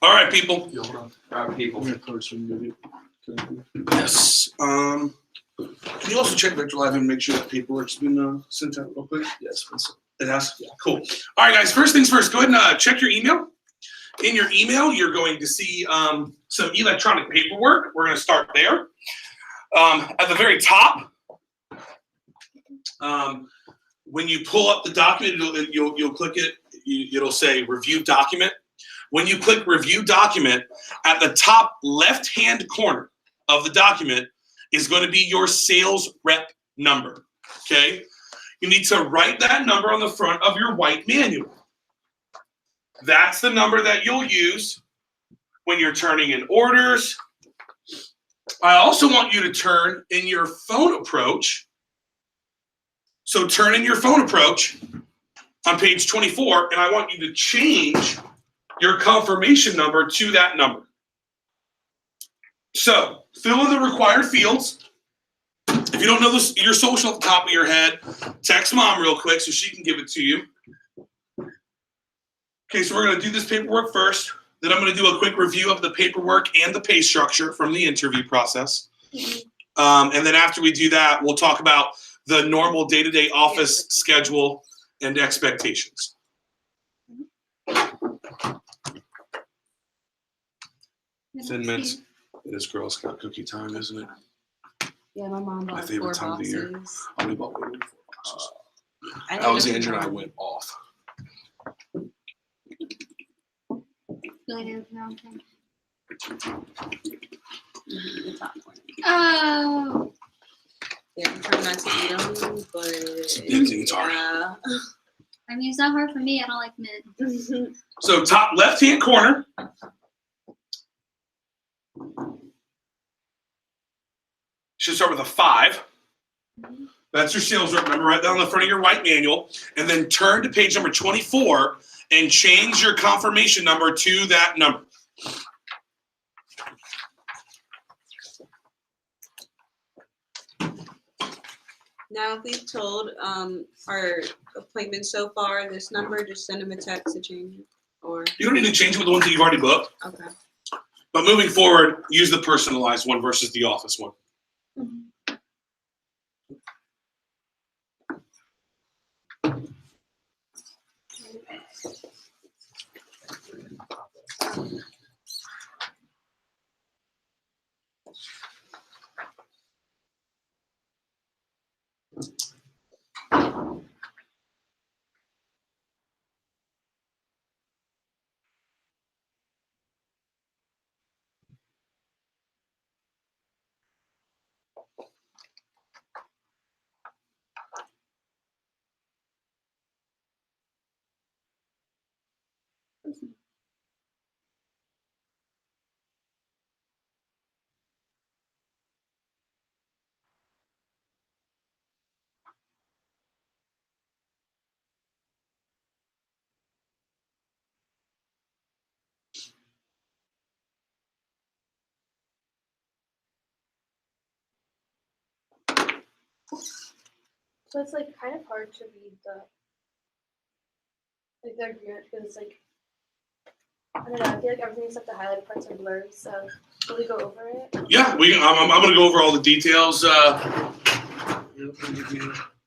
All right, people. Yeah, hold on. All right, people. Yes. Can you also check Victor Live and make sure that paperwork's been sent out real quick? Yes, It has? Yeah. Cool. All right, guys. First things first. Go ahead and check your email. In your email, you're going to see some electronic paperwork. We're going to start there. At the very top, when you pull up the document, you'll click it. It'll say Review Document. When you click Review Document, at the top left-hand corner of the document is going to be your sales rep number, okay? You need to write that number on the front of your white manual. That's the number that you'll use when you're turning in orders. I also want you to turn in your phone approach. So turn in your phone approach on page 24, and I want you to change your confirmation number to that number. So fill in the required fields. If you don't know your social at the top of your head, text mom real quick so she can give it to you. Okay, so we're going to do this paperwork first. Then I'm going to do a quick review of the paperwork and the pay structure from the interview process. And then after we do that, we'll talk about the normal day-to-day office schedule and expectations. Thin Mints. It is Girl Scout cookie time, isn't it? Yeah, my mom bought My favorite 4 time of the year. boxes. I only bought 4 boxes. I didn't Alexandra and I know. went off. The top one. Oh. Yeah, I'm trying not to eat them, but It's hard. yeah. I mean, it's not hard for me. I don't like mint. So top left-hand corner. Should start with a 5. That's your sales rep number right down the front of your white manual. And then turn to page number 24 and change your confirmation number to that number. Now, if we've told our appointment so far this number, just send them a text to change it. Or You don't need to change it with the ones that you've already booked. okay. But moving forward, use the personalized one versus the office one. So it's like kind of hard to read their agreement because it's like, I don't know, I feel like everything except the highlighted parts are blurred. So will we go over it? Yeah, I'm going to go over all the details.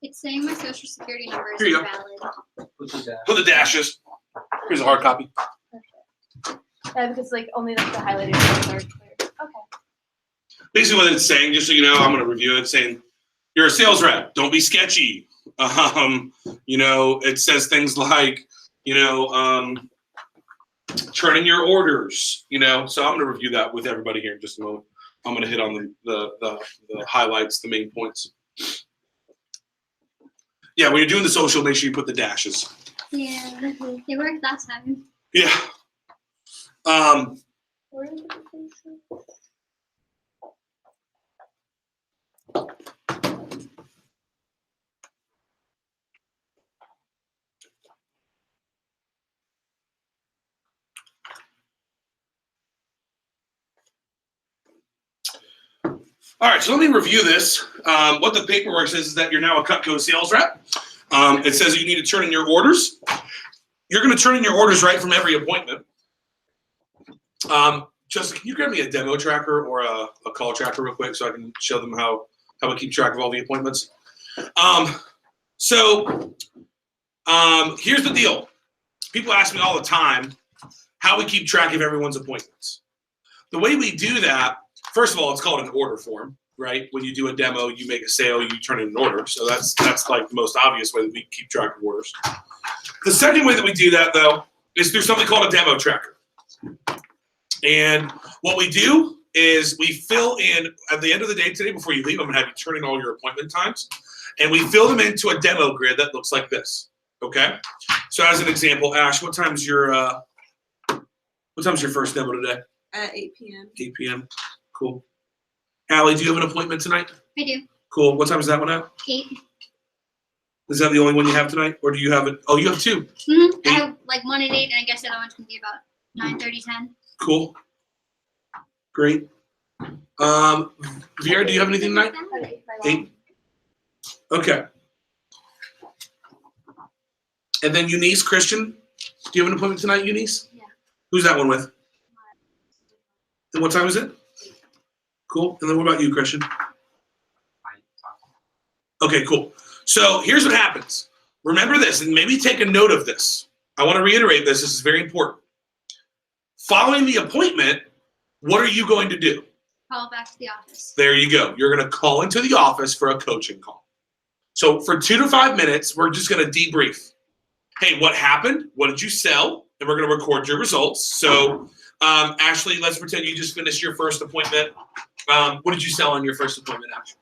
It's saying my social security number is Here you go. invalid. Put the dashes. Here's a hard copy. Yeah, because like only like the highlighted parts are clear. Okay. Basically what it's saying, just so you know, I'm going to review it, saying you're a sales rep. Don't be sketchy. It says things like, turn in your orders, So I'm going to review that with everybody here in just a moment. I'm going to hit on the highlights, the main points. Yeah, when you're doing the social, make sure you put the dashes. Yeah, it worked that time. Yeah. Where is it? All right, so let me review this. What the paperwork says is that you're now a Cutco sales rep. It says that you need to turn in your orders. You're going to turn in your orders right from every appointment. Justin, can you grab me a demo tracker or a call tracker real quick so I can show them how we keep track of all the appointments? Here's the deal. People ask me all the time how we keep track of everyone's appointments. The way we do that, first of all, it's called an order form, right? When you do a demo, you make a sale, you turn in an order. So that's like the most obvious way that we keep track of orders. The second way that we do that, though, is through something called a demo tracker. And what we do is we fill in, at the end of the day today, before you leave, I'm going to have you turn in all your appointment times. And we fill them into a demo grid that looks like this. Okay? So as an example, Ash, what time's your first demo today? At 8 p.m. 8 p.m. Cool. Allie, do you have an appointment tonight? I do. Cool. What time is that one at? 8. Is that the only one you have tonight? Or do you have it? Oh, you have 2. Mm-hmm. I have like one at 8, and I guess the other one's going to be about 9:30, 10. Cool. Great. Vera, do you have anything tonight? 8. Okay. And then Eunice, Christian, do you have an appointment tonight, Eunice? Yeah. Who's that one with? And what time is it? 8. Cool. And then what about you, Christian? Okay, cool. So here's what happens. Remember this, and maybe take a note of this. I want to reiterate this. This is very important. Following the appointment, what are you going to do? Call back to the office. There you go. You're going to call into the office for a coaching call. So for 2 to 5 minutes, we're just going to debrief. Hey, what happened? What did you sell? And we're going to record your results. So, Ashley, let's pretend you just finished your first appointment. What did you sell on your first appointment, Ashley?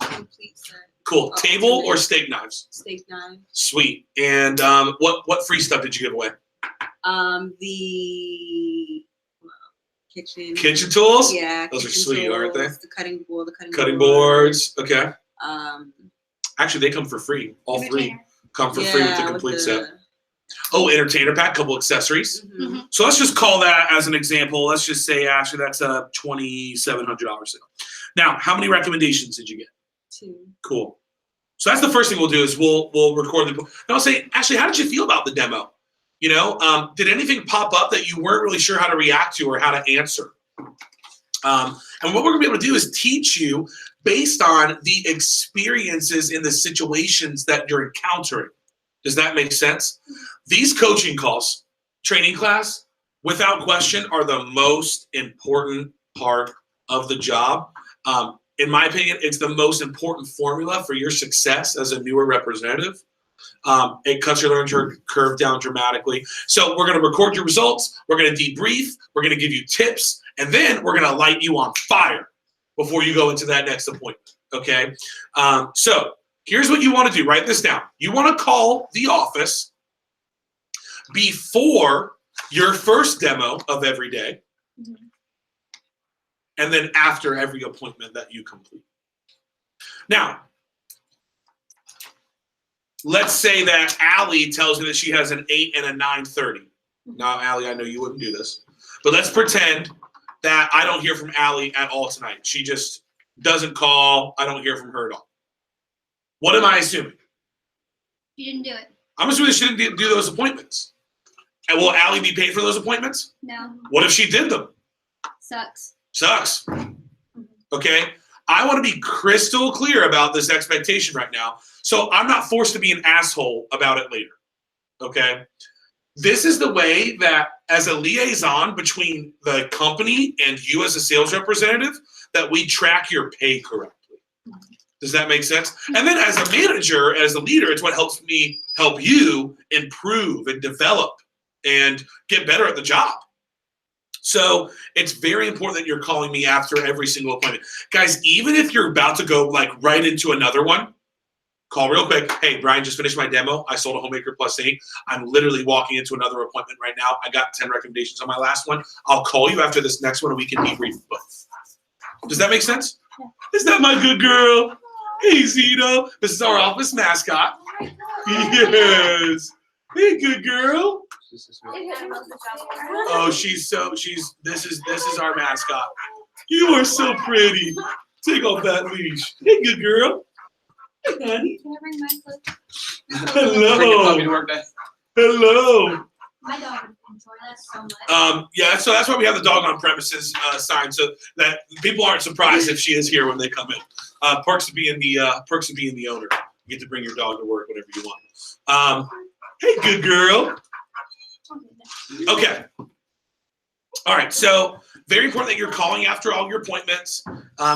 A complete set. Cool. Table or steak knives? Steak knives. Sweet. And what free stuff did you give away? The kitchen. Kitchen tools? Yeah. Those are kitchen sweet, tools, aren't they? The cutting board. Cutting boards. Okay. Um. Actually, they come for free. All 3 Entertainer. come for free with the complete set. Oh, entertainer pack, couple accessories. Mm-hmm. So let's just call that as an example. Let's just say, Ashley, that's a $2,700 sale. Now, how many recommendations did you get? 2. Cool. So that's the first thing we'll do is we'll record the. And I'll say, Ashley, how did you feel about the demo? You know, did anything pop up that you weren't really sure how to react to or how to answer? And what we're gonna be able to do is teach you based on the experiences in the situations that you're encountering. Does that make sense? These coaching calls, training class, without question, are the most important part of the job. In my opinion, it's the most important formula for your success as a newer representative. It cuts your learning curve down dramatically. So we're going to record your results. We're going to debrief. We're going to give you tips. And then we're going to light you on fire before you go into that next appointment. Okay? So here's what you want to do. Write this down. You want to call the office before your first demo of every day. Mm-hmm. And then after every appointment that you complete. Now, let's say that Allie tells me that she has an 8 and a 9:30. Now, Allie, I know you wouldn't do this, but let's pretend that I don't hear from Allie at all tonight. She just doesn't call. I don't hear from her at all. What am I assuming? You didn't do it. I'm assuming she didn't do those appointments. And will Allie be paid for those appointments? No. What if she did them? Sucks. Sucks. Okay? I want to be crystal clear about this expectation right now, so I'm not forced to be an asshole about it later. Okay? This is the way that, as a liaison between the company and you as a sales representative, that we track your pay correctly. Does that make sense? And then as a manager, as a leader, it's what helps me help you improve and develop and get better at the job. So it's very important that you're calling me after every single appointment. Guys, even if you're about to go like right into another one, call real quick. Hey, Brian, just finished my demo. I sold a Homemaker Plus 8. I'm literally walking into another appointment right now. I got 10 recommendations on my last one. I'll call you after this next one and we can debrief both. Does that make sense? Yeah. Is that my good girl? Hey, Zito. This is our office mascot. Yes. Hey, good girl. Oh, this is our mascot. You are so pretty. Take off that leash. Hey, good girl. Hey, honey. Can I bring my clip? Hello. Hello. My dog would enjoy that so much. Yeah, so that's why we have the dog on premises sign, so that people aren't surprised if she is here when they come in. Perks of being the owner. You get to bring your dog to work whenever you want. Hey, good girl. Okay. All right. So very important that you're calling after all your appointments,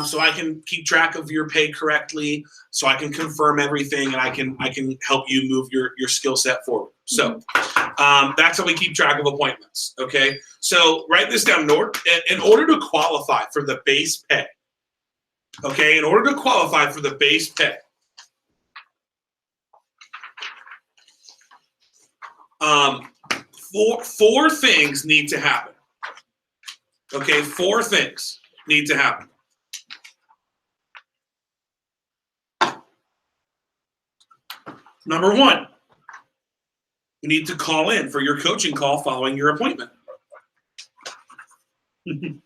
so I can keep track of your pay correctly, so I can confirm everything, and I can help you move your skill set forward. So that's how we keep track of appointments. Okay. So write this down. In order to qualify for the base pay. Okay. In order to qualify for the base pay. Four things need to happen. Okay, 4 things need to happen. Number 1, you need to call in for your coaching call following your appointment. Hey,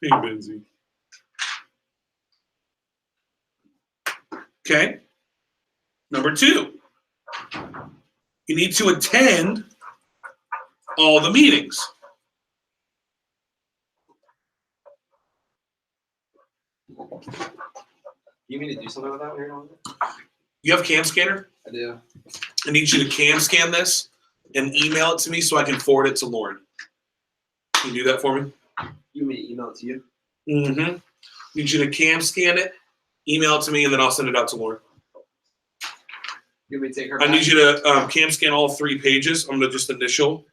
Benzie. Okay. Number 2, you need to attend all the meetings. You mean to do something with that when you're on it? You have Cam Scanner? I do. I need you to Cam scan this and email it to me so I can forward it to Lauren. Can you do that for me? You mean to email it to you? Mm-hmm. Need you to Cam scan it, email it to me, and then I'll send it out to Lauren. You want me to take her I back? need you to Cam scan all 3 pages. I'm going to just initial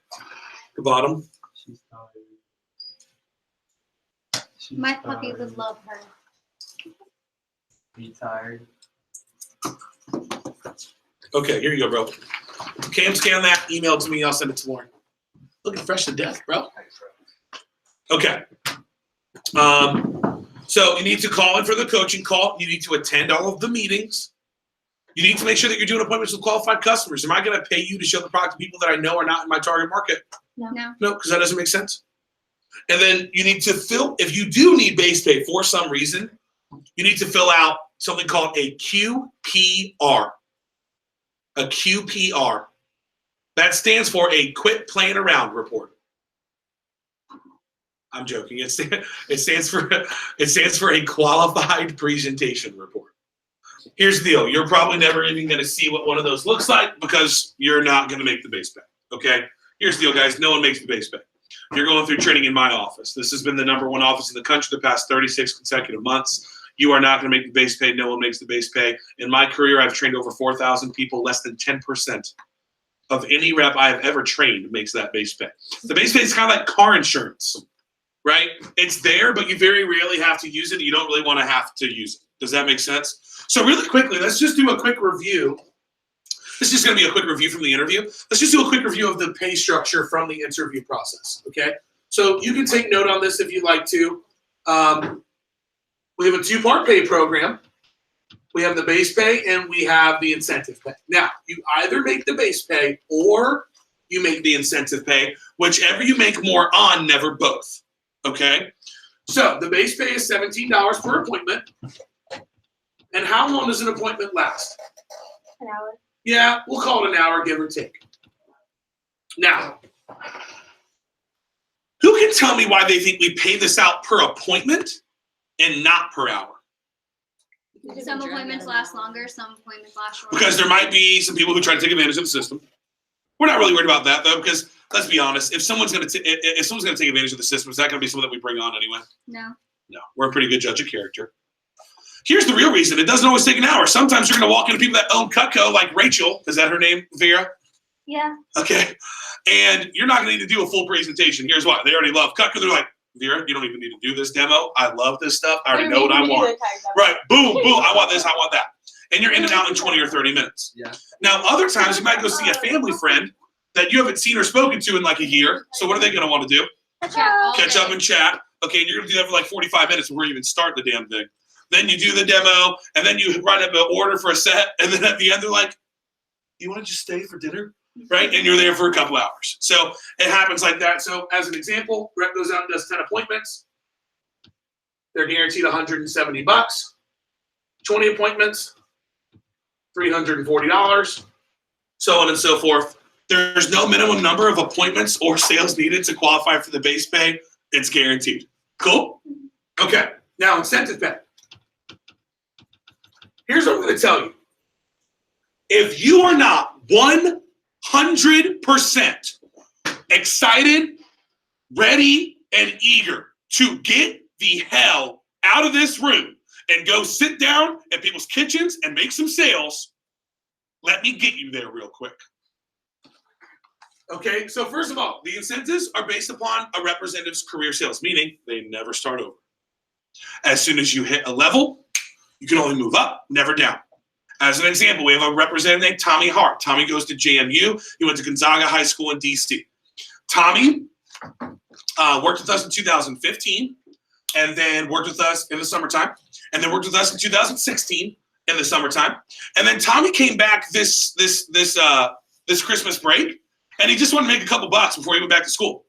the bottom. She's tired. My puppy would love her. Be tired. Okay, here you go, bro. Cam scan that, email it to me, I'll send it to Lauren. Looking fresh to death, bro. Okay. So you need to call in for the coaching call. You need to attend all of the meetings. You need to make sure that you're doing appointments with qualified customers. Am I going to pay you to show the product to people that I know are not in my target market? No. No, because that doesn't make sense. And then you need to if you do need base pay for some reason, you need to fill out something called a QPR. A QPR. That stands for a quit playing around report. I'm joking. It stands for a qualified presentation report. Here's the deal. You're probably never even going to see what one of those looks like because you're not going to make the base pay. Okay? Here's the deal, guys. No one makes the base pay. You're going through training in my office. This has been the #1 office in the country the past 36 consecutive months. You are not going to make the base pay. No one makes the base pay. In my career, I've trained over 4,000 people. Less than 10% of any rep I have ever trained makes that base pay. The base pay is kind of like car insurance, right? It's there, but you very rarely have to use it. You don't really want to have to use it. Does that make sense? So really quickly, let's just do a quick review. This is just going to be a quick review from the interview. Let's just do a quick review of the pay structure from the interview process, okay? So you can take note on this if you'd like to. We have a 2-part pay program. We have the base pay and we have the incentive pay. Now, you either make the base pay or you make the incentive pay. Whichever you make more on, never both, okay? So the base pay is $17 per appointment. And how long does an appointment last? An hour. Yeah, we'll call it an hour, give or take. Now, who can tell me why they think we pay this out per appointment and not per hour? Some appointments last longer, some appointments last shorter. Because there might be some people who try to take advantage of the system. We're not really worried about that though, because let's be honest, if someone's going to take advantage of the system, is that going to be someone that we bring on anyway? No. No, we're a pretty good judge of character. Here's the real reason. It doesn't always take an hour. Sometimes you're going to walk into people that own Cutco, like Rachel. Is that her name, Vera? Yeah. Okay. And you're not going to need to do a full presentation. Here's why. They already love Cutco. They're like, Vera, you don't even need to do this demo. I love this stuff. I already know what I want. Right. Boom, boom. I want this. I want that. And you're in and out in 20 or 30 minutes. Yeah. Now, other times you might go see a family friend that you haven't seen or spoken to in like a year. So what are they going to want to do? Catch up and chat. Okay. And you're going to do that for like 45 minutes before you even start the damn thing. Then you do the demo, and then you write up an order for a set, and then at the end they're like, you want to just stay for dinner? Right? And you're there for a couple hours. So it happens like that. So as an example, rep goes out and does 10 appointments. They're guaranteed $170. 20 appointments, $340. So on and so forth. There's no minimum number of appointments or sales needed to qualify for the base pay. It's guaranteed. Cool? Okay, now incentive pay. Here's what I'm going to tell you. If you are not 100% excited, ready, and eager to get the hell out of this room and go sit down at people's kitchens and make some sales, let me get you there real quick. Okay, so first of all, the incentives are based upon a representative's career sales, meaning they never start over. As soon as you hit a level, you can only move up, never down. As an example, we have a representative named Tommy Hart. Tommy goes to JMU. He went to Gonzaga High School in DC. Tommy worked with us in 2015, and then worked with us in the summertime, and then worked with us in 2016 in the summertime. And then Tommy came back this Christmas break, and he just wanted to make a couple bucks before he went back to school.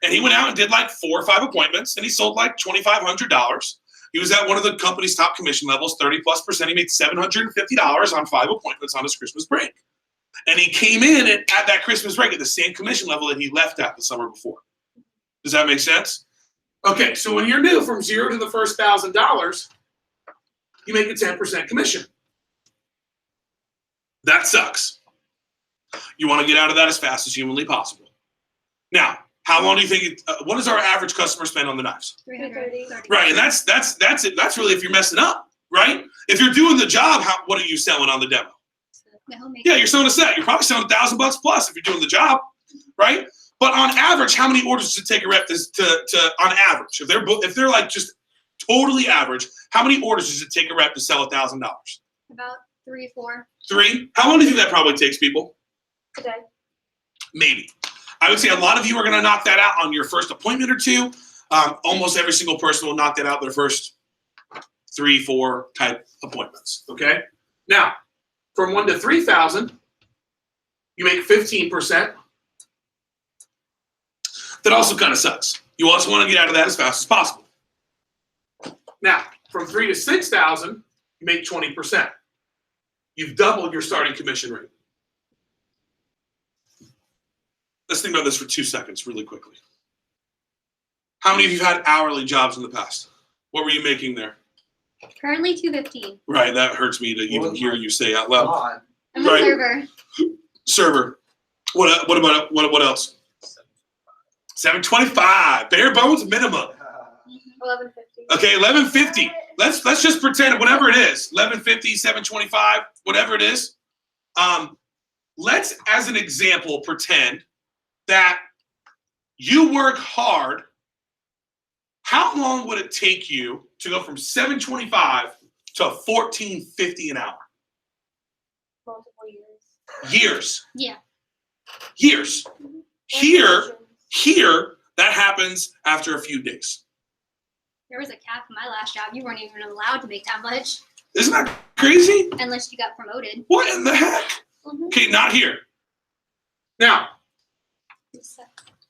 And he went out and did like 4 or 5 appointments, and he sold like $2,500. He was at one of the company's top commission levels, 30+%. He made $750 on 5 appointments on his Christmas break. And he came in at that Christmas break at the same commission level that he left at the summer before. Does that make sense? Okay, so when you're new from 0 to the first $1,000, you make a 10% commission. That sucks. You want to get out of that as fast as humanly possible. Now, how long do you think? What does our average customer spend on the knives? 330. Right, and that's it. That's really if you're messing up, right? If you're doing the job, what are you selling on the demo? The homemade. Yeah, you're selling a set. You're probably selling $1,000 plus if you're doing the job, right? But on average, how many orders does it take a rep to on average? If they're like just totally average, how many orders does it take a rep to sell $1,000? About 3, 4. 3? How long do you think that probably takes, people? Today. Maybe. I would say a lot of you are going to knock that out on your first appointment or 2. Almost every single person will knock that out their first 3, 4 type appointments. Okay. Now, from 1 to 3,000, you make 15%. That also kind of sucks. You also want to get out of that as fast as possible. Now, from 3 to 6,000, you make 20%. You've doubled your starting commission rate. Let's think about this for 2 seconds really quickly. How many of you have had hourly jobs in the past? What were you making there? Currently $2.15. Right, that hurts me to even hear you say out loud. God. I'm a Right. server. Server. What about what else? $7.25. Bare bones minimum. 1150. Okay, $11.50. Let's just pretend whatever it is. $11.50, $7.25, whatever it is. Let's, as an example, pretend that you work hard. How long would it take you to go from $7.25 to $14.50 an hour? Multiple years. Years. Yeah. Years. Here, that happens after a few days. There was a cap in my last job. You weren't even allowed to make that much Isn't that crazy? unless you got promoted. What in the heck? Mm-hmm. Okay, not here. Now,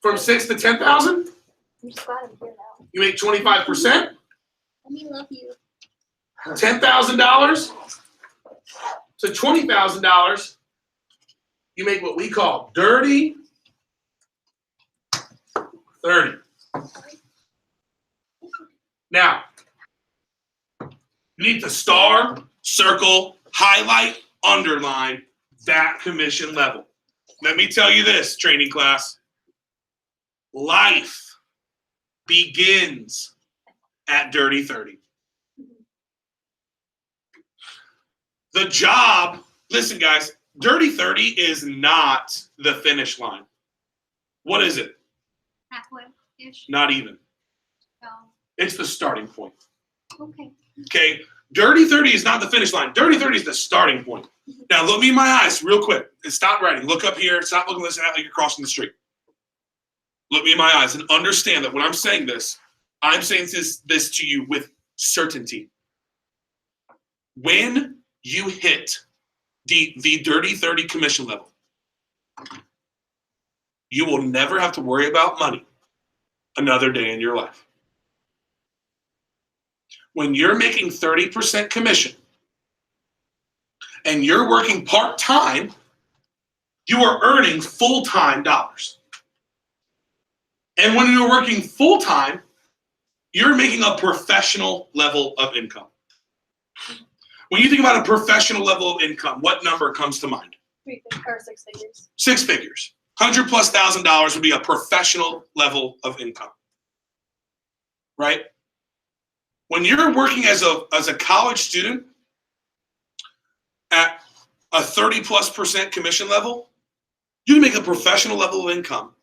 from 6 to 10,000, I'm just glad I'm here now. you make 25%. Let me love you. $10,000 to $20,000, you make what we call dirty 30. Now, you need to star, circle, highlight, underline that commission level. Let me tell you this, training class. Life begins at dirty 30. The job, listen guys, dirty 30 is not the finish line. What is it? Halfway-ish. Not even. Oh, It's the starting point. okay. Okay? Dirty 30 is not the finish line. Dirty 30 is the starting point. Now look me in my eyes real quick and stop writing. Look up here. Stop looking this out like you're crossing the street. Look me in my eyes and understand that when I'm saying this, I'm saying this to you with certainty. When you hit the dirty 30 commission level, you will never have to worry about money another day in your life. When you're making 30% commission and you're working part-time, you are earning full-time dollars. And when you're working full-time, you're making a professional level of income. When you think about a professional level of income, what number comes to mind? 6 figures. 6 figures. $100,000+ would be a professional level of income. Right? When you're working as a college student at a 30+% commission level, you can make a professional level of income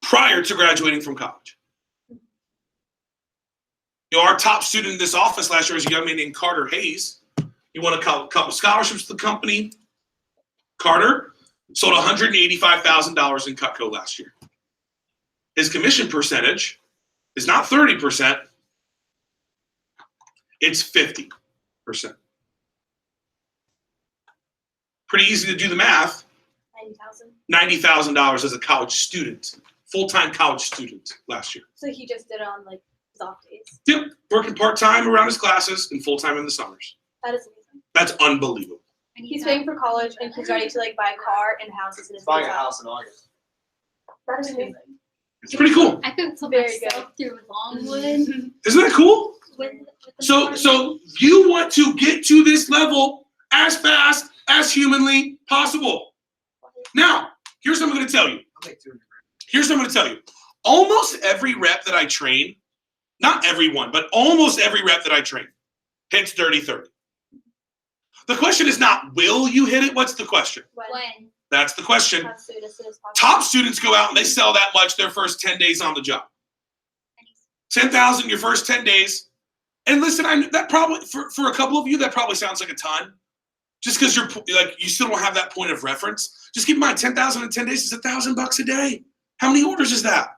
prior to graduating from college. You know, our top student in this office last year was a young man named Carter Hayes. He won a couple scholarships to the company. Carter sold $185,000 in Cutco last year. His commission percentage is not 30%, it's 50%. Pretty easy to do the math. $90,000. $90,000 as a college student, full-time college student last year. So he just did it on like his off days. Yep, working part-time around his classes and full-time in the summers. That is amazing. That's unbelievable. He's paying for college and he's ready to like buy a car and houses in his Buying a free house in August. time. That is amazing. It's pretty cool. I could put Very myself through Longwood Isn't that cool? with the So you want to get to this level as fast as humanly possible. Now, here's what I'm going to tell you. I'll make 200 grand. Here's what I'm going to tell you. Almost every rep that I train, not everyone, but almost every rep that I train hits 30-30. The question is not, will you hit it? What's the question? when That's the question. As soon as possible. Top students go out and they sell that much their first 10 days on the job. 10,000 your first 10 days. And listen, that probably for a couple of you that probably sounds like a ton. Just because you're like you still don't have that point of reference. Just keep in mind, 10,000 in 10 days is $1,000 a day. How many orders is that?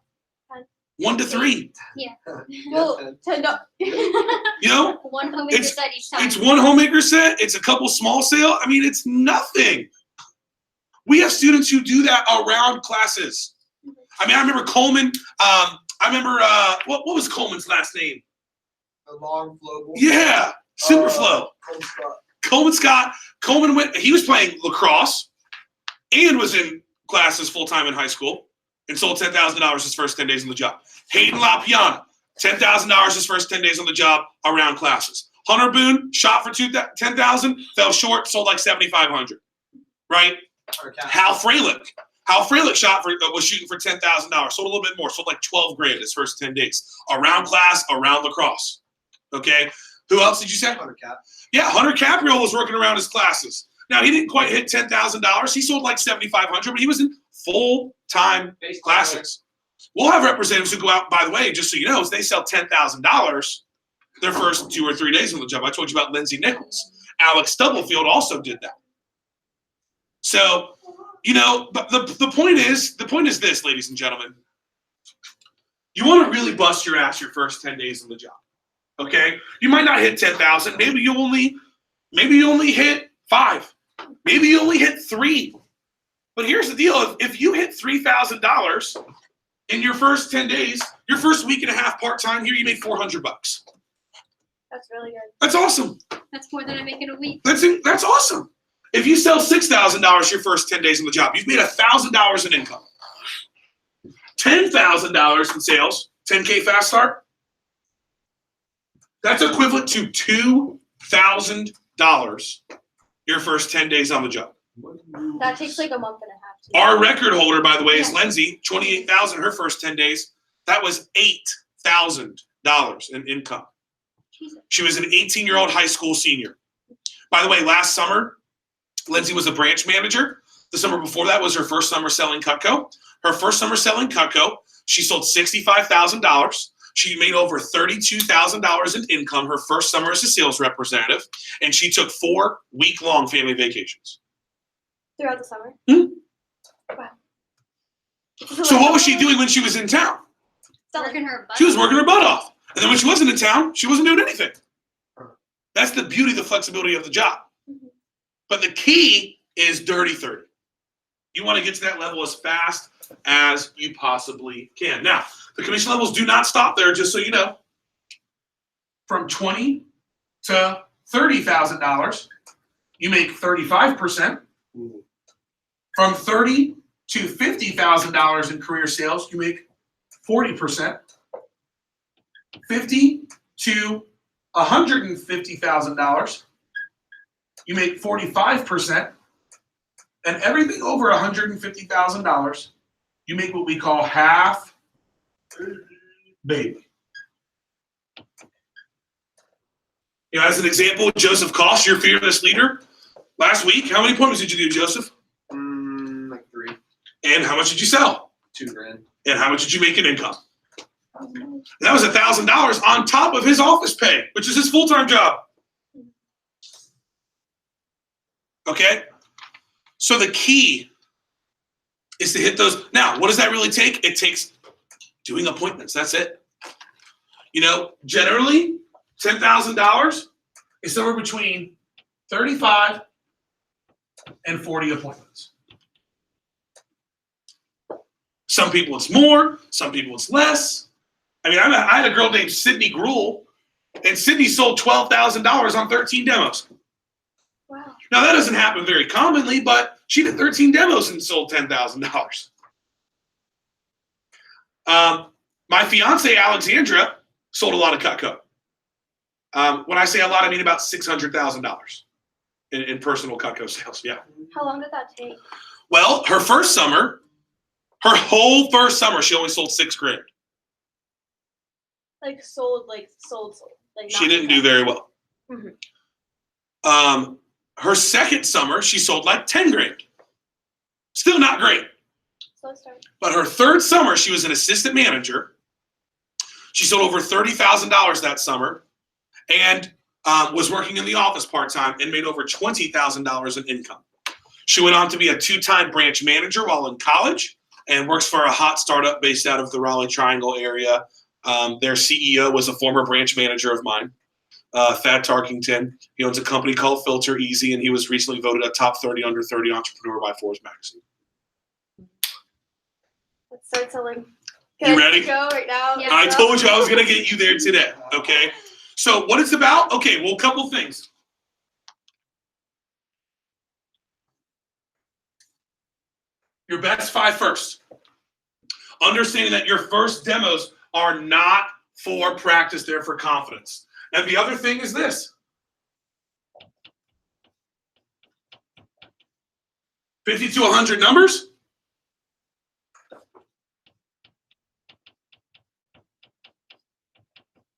1 to 3. Well, no. You know, one homemaker It's- set each time. it's one homemaker set. It's a couple small sale. I mean, it's nothing. We have students who do that around classes. I mean, I remember Coleman. I remember what was Coleman's last name? A long flow. Yeah, Superflow. Coleman Scott. Coleman went. He was playing lacrosse and was in classes full time in high school and sold $10,000 his first 10 days on the job. Hayden LaPiana, $10,000 his first 10 days on the job around classes. Hunter Boone shot for $10,000, fell short, sold like $7,500. Right? Hal Freilich. Hal Freilich was shooting for $10,000, sold a little bit more, sold like $12,000 his first 10 days. Around class, around lacrosse. Okay? Who else did you say? Hunter Cap. Yeah, Hunter Capriol was working around his classes. Now, he didn't quite hit $10,000. He sold like $7,500, but he was in full-time classes. We'll have representatives who go out, by the way, just so you know, they sell $10,000 their first 2 or 3 days on the job. I told you about Lindsay Nichols. Alex Stubblefield also did that. So, you know, but the point is this, ladies and gentlemen. You want to really bust your ass your first 10 days on the job. Okay? You might not hit 10,000. Maybe you only hit 5. Maybe you only hit 3. But here's the deal. If you hit $3,000 in your first 10 days, your first week and a half part-time here, you made $400. That's really good. That's awesome. That's more than I make in a week. That's awesome. If you sell $6,000 your first 10 days on the job, you've made $1,000 in income. $10,000 in sales, 10K fast start. That's equivalent to $2,000 your first 10 days on the job. That takes like a month and a half. Our record holder, by the way, is Lindsay, $28,000 her first 10 days. That was $8,000 in income. She was an 18-year-old high school senior. By the way, last summer, Lindsay was a branch manager. The summer before that was her first summer selling Cutco. Her first summer selling Cutco, she sold $65,000. She made over $32,000 in income her first summer as a sales representative, and she took 4 week-long family vacations. Throughout the summer? Hmm? Wow. So what was she doing when she was in town? Working her butt She was off. working her butt off. And then when she wasn't in town, she wasn't doing anything. That's the beauty, the flexibility of the job. Mhm. But the key is dirty 30. You want to get to that level as fast as you possibly can. Now, the commission levels do not stop there, just so you know. From $20,000 to $30,000, you make 35%. From $30,000 to $50,000 in career sales, you make 40%. $50,000 to $150,000, you make 45%. And everything over $150,000, you make what we call half baby. You know, as an example, Joseph Koss, your fearless leader, last week, how many appointments did you do, Joseph? Like 3. And how much did you sell? $2,000. And how much did you make in income? And that was $1,000 on top of his office pay, which is his full-time job. Okay? So the key is to hit those. Now, what does that really take? It takes doing appointments. That's it. You know, generally, $10,000 is somewhere between 35 and 40 appointments. Some people it's more, some people it's less. I mean, I had a girl named Sydney Gruhl, and Sydney sold $12,000 on 13 demos. Wow. Now, that doesn't happen very commonly, but she did 13 demos and sold $10,000. My fiance, Alexandra, sold a lot of Cutco. When I say a lot, I mean about $600,000 in personal Cutco sales. Yeah. How long did that take? Well, her whole first summer, she only sold $6,000. Sold. Like She didn't do very well. Mhm. Her second summer, she sold like $10,000. Still not great. Slow start. But her third summer, she was an assistant manager. She sold over $30,000 that summer, and was working in the office part-time and made over $20,000 in income. She went on to be a 2-time branch manager while in college and works for a hot startup based out of the Raleigh Triangle area. Their CEO was a former branch manager of mine, Thad Tarkington. He owns a company called Filter Easy, and he was recently voted a top 30 under 30 entrepreneur by Forbes magazine. Let's start selling. You ready? Go right now. Yeah. I told you I was going to get you there today, okay? So what it's about? Okay, well, a couple things. Your best 5 first. Understanding that your first demos are not for practice, they're for confidence. And the other thing is this. 50 to 100 numbers.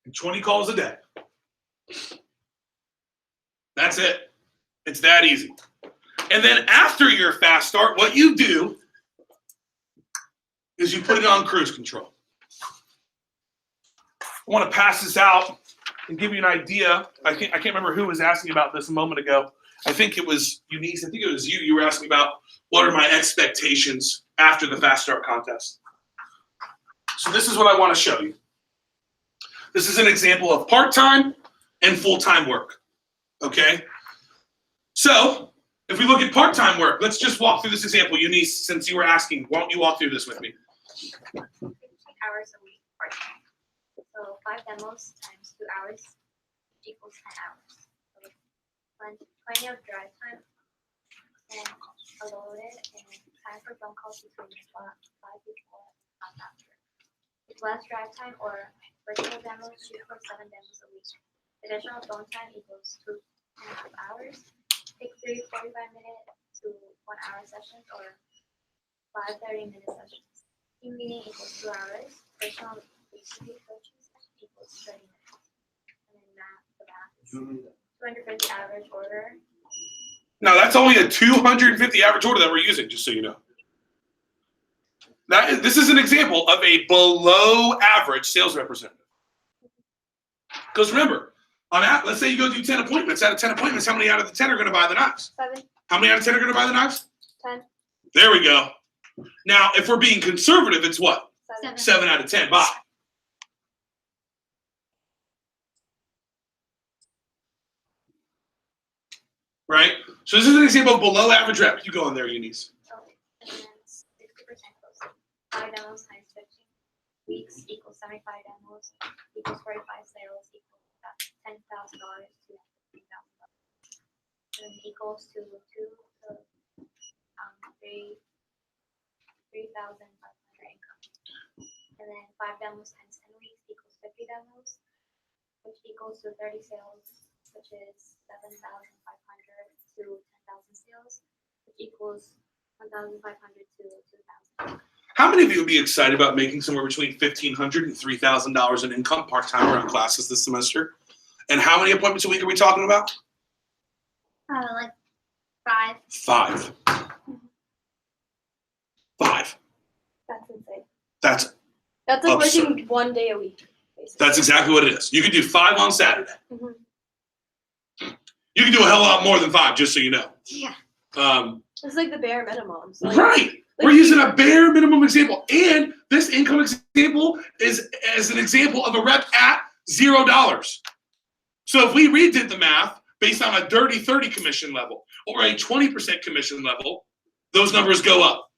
And 20 calls a day. That's it. It's that easy. And then after your fast start, what you do is you put it on cruise control. I want to pass this out and give you an idea. I can't remember who was asking about this a moment ago. I think it was Eunice. I think it was you. You were asking about what are my expectations after the fast start contest. So this is what I want to show you. This is an example of part-time and full-time work. Okay? So if we look at part-time work, let's just walk through this example. Eunice, since you were asking, why don't you walk through this with me? 50 hours a week part-time. So 5 demos times 2 hours equals 10 hours. So plenty of drive time and loaded and time for phone calls between 5 people after. With less drive time or virtual demos, shoot for 7 demos a week. Additional phone time equals 2.5 hours. Take 3 45-minute to 1 hour sessions or 5 30-minute sessions. Team meeting equals 2 hours. Personal HCP coaching session equals 30 minutes. And then the math is 250 average order. Now that's only a 250 average order that we're using, just so you know. This is an example of a below average sales representative. Because remember, let's say you go do 10 appointments. Out of 10 appointments, how many out of the 10 are going to buy the knives? 7. How many out of 10 are going to buy the knives? 10. There we go. Now, if we're being conservative, it's what? 7. 7 out of 10 buy. Right? So this is an example of below average rep. You go in there, Eunice. And then 60% closing. 5 demos times 15 weeks equals 75 demos equals 45 sales equals $10,000 to $15,000. And equals to 2 to 3,500 income. And then 5 demos times 10 weeks equals 50 demos, which equals to 30 sales, which is 7,500 to 10,000 sales, which equals 1,500 to 2,000. How many of you would be excited about making somewhere between $1,500 and $3,000 in income part-time around classes this semester? And how many appointments a week are we talking about? Like 5. 5. 5. That's insane. That's That's like Absurd. working 1 day a week. Basically. That's exactly what it is. You could do 5 on Saturday. Mhm. You can do a hell of a lot more than 5, just so you know. Yeah. It's like the bare minimum. So like, Right. We're using a bare minimum example. And this income example is as an example of a rep at $0. So if we redid the math based on a dirty 30 commission level or a 20% commission level, those numbers go up.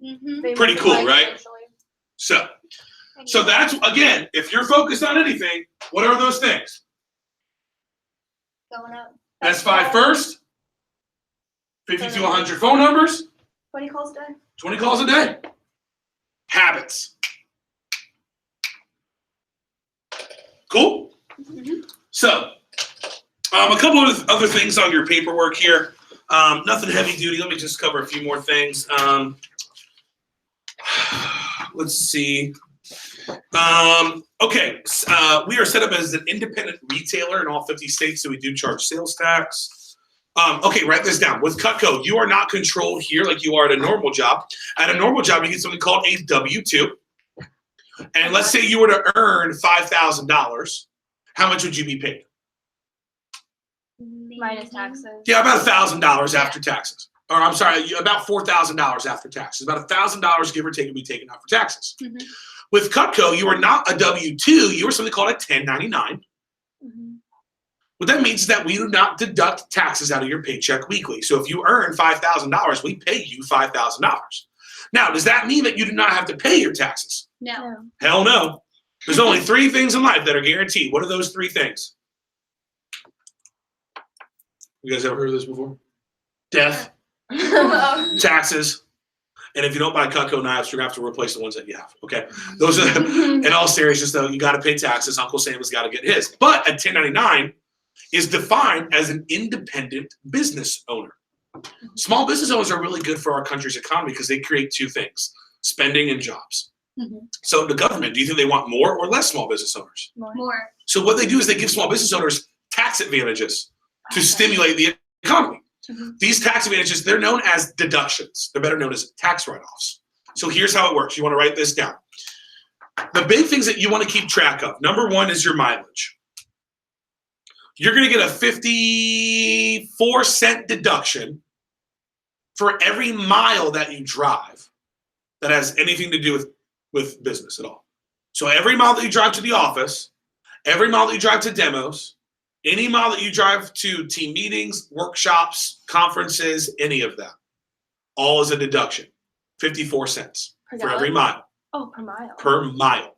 Mm-hmm. they Pretty cool, multiply right? exponentially. So that's, again, if you're focused on anything, what are those things? Going up. That's 5 first, 50 to 100 phone numbers, 20 calls a day. 20 calls a day. Habits. Cool? So, a couple of other things on your paperwork here. Nothing heavy duty. Let me just cover a few more things. Let's see. Okay, we are set up as an independent retailer in all 50 states, so we do charge sales tax. Okay, write this down. With Cutco, you are not controlled here like you are at a normal job. At a normal job, you get something called a W-2. And let's say you were to earn $5,000. How much would you be paid? Minus taxes. Yeah, about $1,000 after taxes. Or I'm sorry, about $4,000 after taxes. About $1,000, give or take, would be taken out for taxes. Mhm. With Cutco, you are not a W-2. You are something called a 1099. Mhm. What that means is that we do not deduct taxes out of your paycheck weekly. So if you earn $5,000, we pay you $5,000. Now, does that mean that you do not have to pay your taxes? No. No. Hell no. There's only 3 things in life that are guaranteed. What are those 3 things? You guys ever heard of this before? Death, taxes, and if you don't buy Cutco knives, you're gonna have to replace the ones that you have. Okay, those are. In all seriousness, though, you got to pay taxes. Uncle Sam has got to get his. But a 1099 is defined as an independent business owner. Small business owners are really good for our country's economy because they create 2 things: spending and jobs. Mhm. So the government, do you think they want more or less small business owners? More. So what they do is they give small business owners tax advantages to stimulate the economy. Mhm. These tax advantages, they're known as deductions. They're better known as tax write-offs. So here's how it works. You want to write this down. The big things that you want to keep track of. Number 1 is your mileage. You're going to get a 54-cent deduction for every mile that you drive that has anything to do with business at all. So every mile that you drive to the office, every mile that you drive to demos, any mile that you drive to team meetings, workshops, conferences, any of that, all is a deduction. 54 cents Per for every gallon? mile. Oh, per mile. Per mile.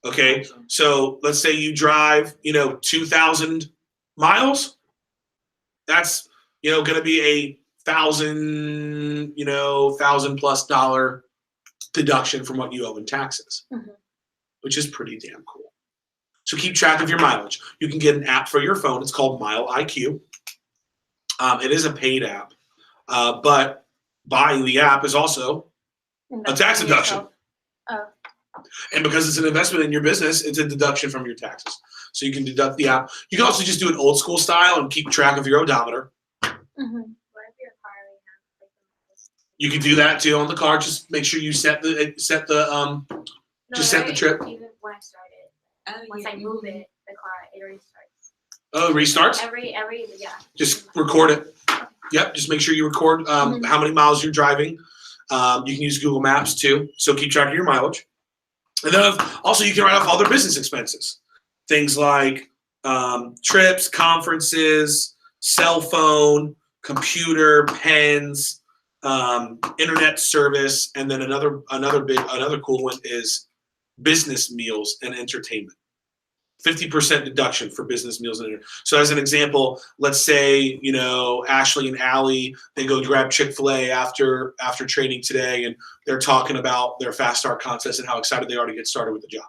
Okay, so let's say you drive, 2,000 miles. That's, going to be a $1,000+ deduction from what you owe in taxes, Mhm. which is pretty damn cool. So keep track of your mileage. You can get an app for your phone. It's called Mile IQ. It is a paid app, but buying the app is also a tax Investing in deduction. yourself. Oh. And because it's an investment in your business, it's a deduction from your taxes. So you can deduct the app. You can also just do it old school style and keep track of your odometer. Mhm. What if your car already has like You can do that too on the car. Just make sure you set the set the trip. Even when I started, Oh, once yeah. I move it, the car it restarts. Oh, restarts. Every yeah. Just record it. Yep. Just make sure you record how many miles you're driving. You can use Google Maps too. So keep track of your mileage. And then also you can write off all their business expenses. Things like trips, conferences, cell phone, computer, pens, internet service, and then another cool one is business meals and entertainment. 50% deduction for business meals and dinner. So as an example, let's say, Ashley and Allie, they go grab Chick-fil-A after training today, and they're talking about their fast start contest and how excited they are to get started with the job.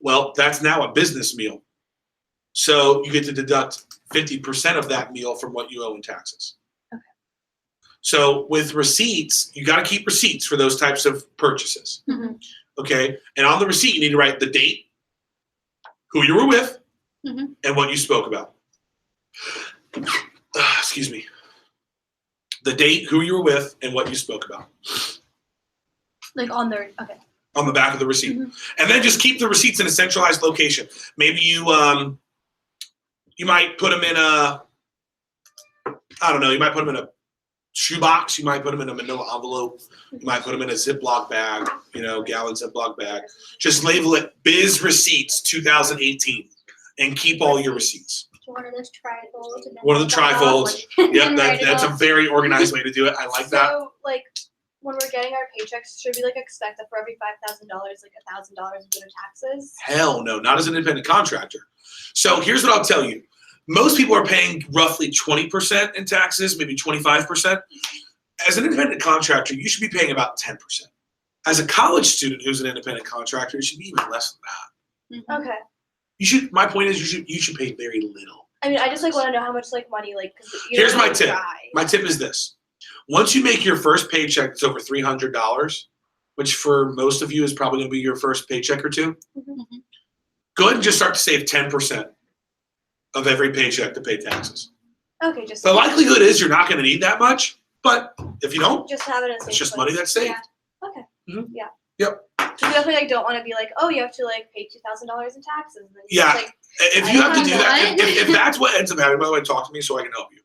Well, that's now a business meal. So you get to deduct 50% of that meal from what you owe in taxes. Okay. So with receipts, you got to keep receipts for those types of purchases. Mhm. Okay. And on the receipt, you need to write the date, who you were with, Mhm. and what you spoke about. Excuse me. The date, who you were with, and what you spoke about Like on their, okay. on the back of the receipt. And then just keep the receipts in a centralized location. Maybe you might put them in you might put them in a shoebox. You might put them in a manila envelope. You might put them in a Ziploc bag, gallon Ziploc bag. Just label it Biz Receipts 2018 and keep all your receipts. One of those trifolds. and then One of the write it off. trifolds. And Yep, then write it that's a off. very organized way to do it. I like that. So, like, when we're getting our paychecks, should we, like, expect that for every $5,000, like, $1,000 would go to taxes? Hell no, not as an independent contractor. So here's what I'll tell you. Most people are paying roughly 20% in taxes, maybe 25%. As an independent contractor, you should be paying about 10%. As a college student who's an independent contractor, it should be even less than that. Okay. My point is you should pay very little. I mean, I just, like, want to know how much, like, money, like, because Here's my tip. My tip is this. Once you make your first paycheck that's over $300, which for most of you is probably going to be your first paycheck or two, go ahead and just start to save 10% of every paycheck to pay taxes. Okay, just. The likelihood is you're not going to need that much, but if you don't, Just have it in a it's safe just place. money that's saved. Okay. Mhm. Yeah. Yep. So we definitely, like, don't want to be like, oh, you have to, like, pay $2,000 in taxes. And then you Yeah. just, like, If I you have to don't do know that, what. if that's what ends up happening, by the way, talk to me so I can help you.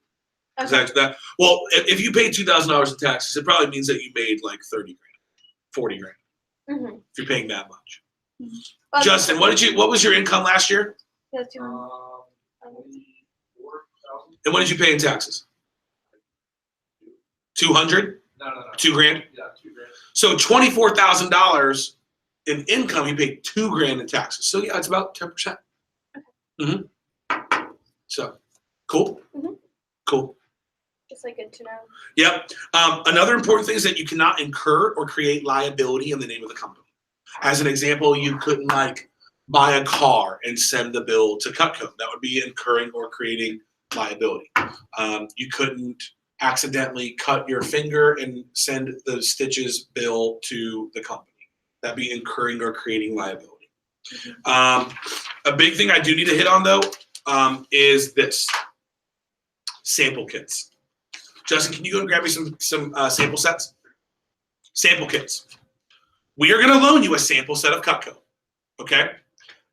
okay. Well, if you pay $2,000 in taxes, it probably means that you made like 30 grand, 40 grand. Mm-hmm. If you're paying that much. Justin, what was your income last year? Yeah, 24,000? And what did you pay in taxes? 200? No. $2 grand? Yeah, 2 grand. So $24,000 in income, you paid $2 grand in taxes. So yeah, it's about 10%. So cool. Cool. Just, like, good to know. Yep. Another important thing is that you cannot incur or create liability in the name of the company. As an example, you couldn't buy a car and send the bill to Cutco. That would be incurring or creating liability. You couldn't accidentally cut your finger and send the stitches bill to the company. That'd be incurring or creating liability. A big thing I do need to hit on though is this: sample kits. Justin, can you go and grab me some sample sets? Sample kits. We are going to loan you a sample set of Cutco. Okay?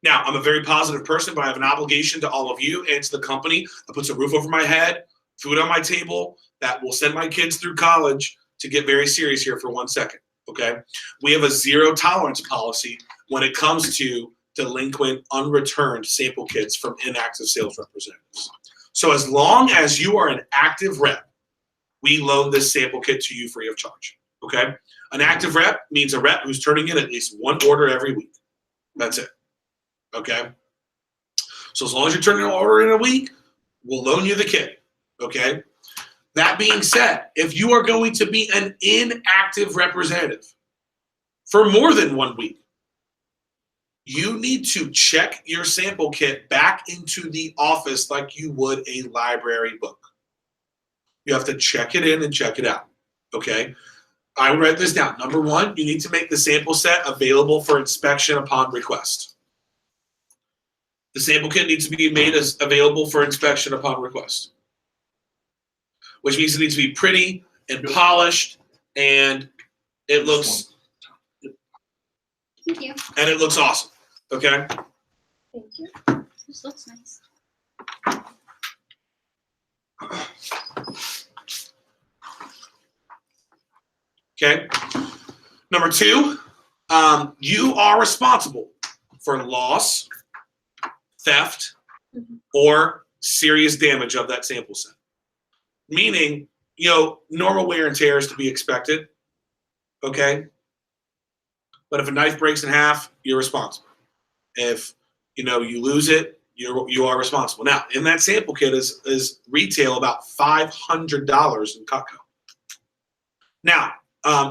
Now, I'm a very positive person, but I have an obligation to all of you and to the company that puts a roof over my head, food on my table, that will send my kids through college, to get very serious here for 1 second. Okay? We have a zero tolerance policy when it comes to delinquent, unreturned sample kits from inactive sales representatives. So as long as you are an active rep, we loan this sample kit to you free of charge. Okay? An active rep means a rep who's turning in at least one order every week. That's it. Okay? So as long as you're turning an order in a week, we'll loan you the kit. Okay? That being said, if you are going to be an inactive representative for more than 1 week, you need to check your sample kit back into the office like you would a library book. You have to check it in and check it out. Okay? I would write this down. Number one, you need to make the sample set available for inspection upon request. The sample kit needs to be made as available for inspection upon request, which means it needs to be pretty and polished, and it looks Thank you. awesome. Okay? Thank you. This looks nice. Okay. Number two, you are responsible for loss, theft, or serious damage of that sample set. Meaning, normal wear and tear is to be expected. Okay. But if a knife breaks in half, you're responsible. If you lose it, you are responsible. Now, in that sample kit is retail about $500 in Cutco. Now,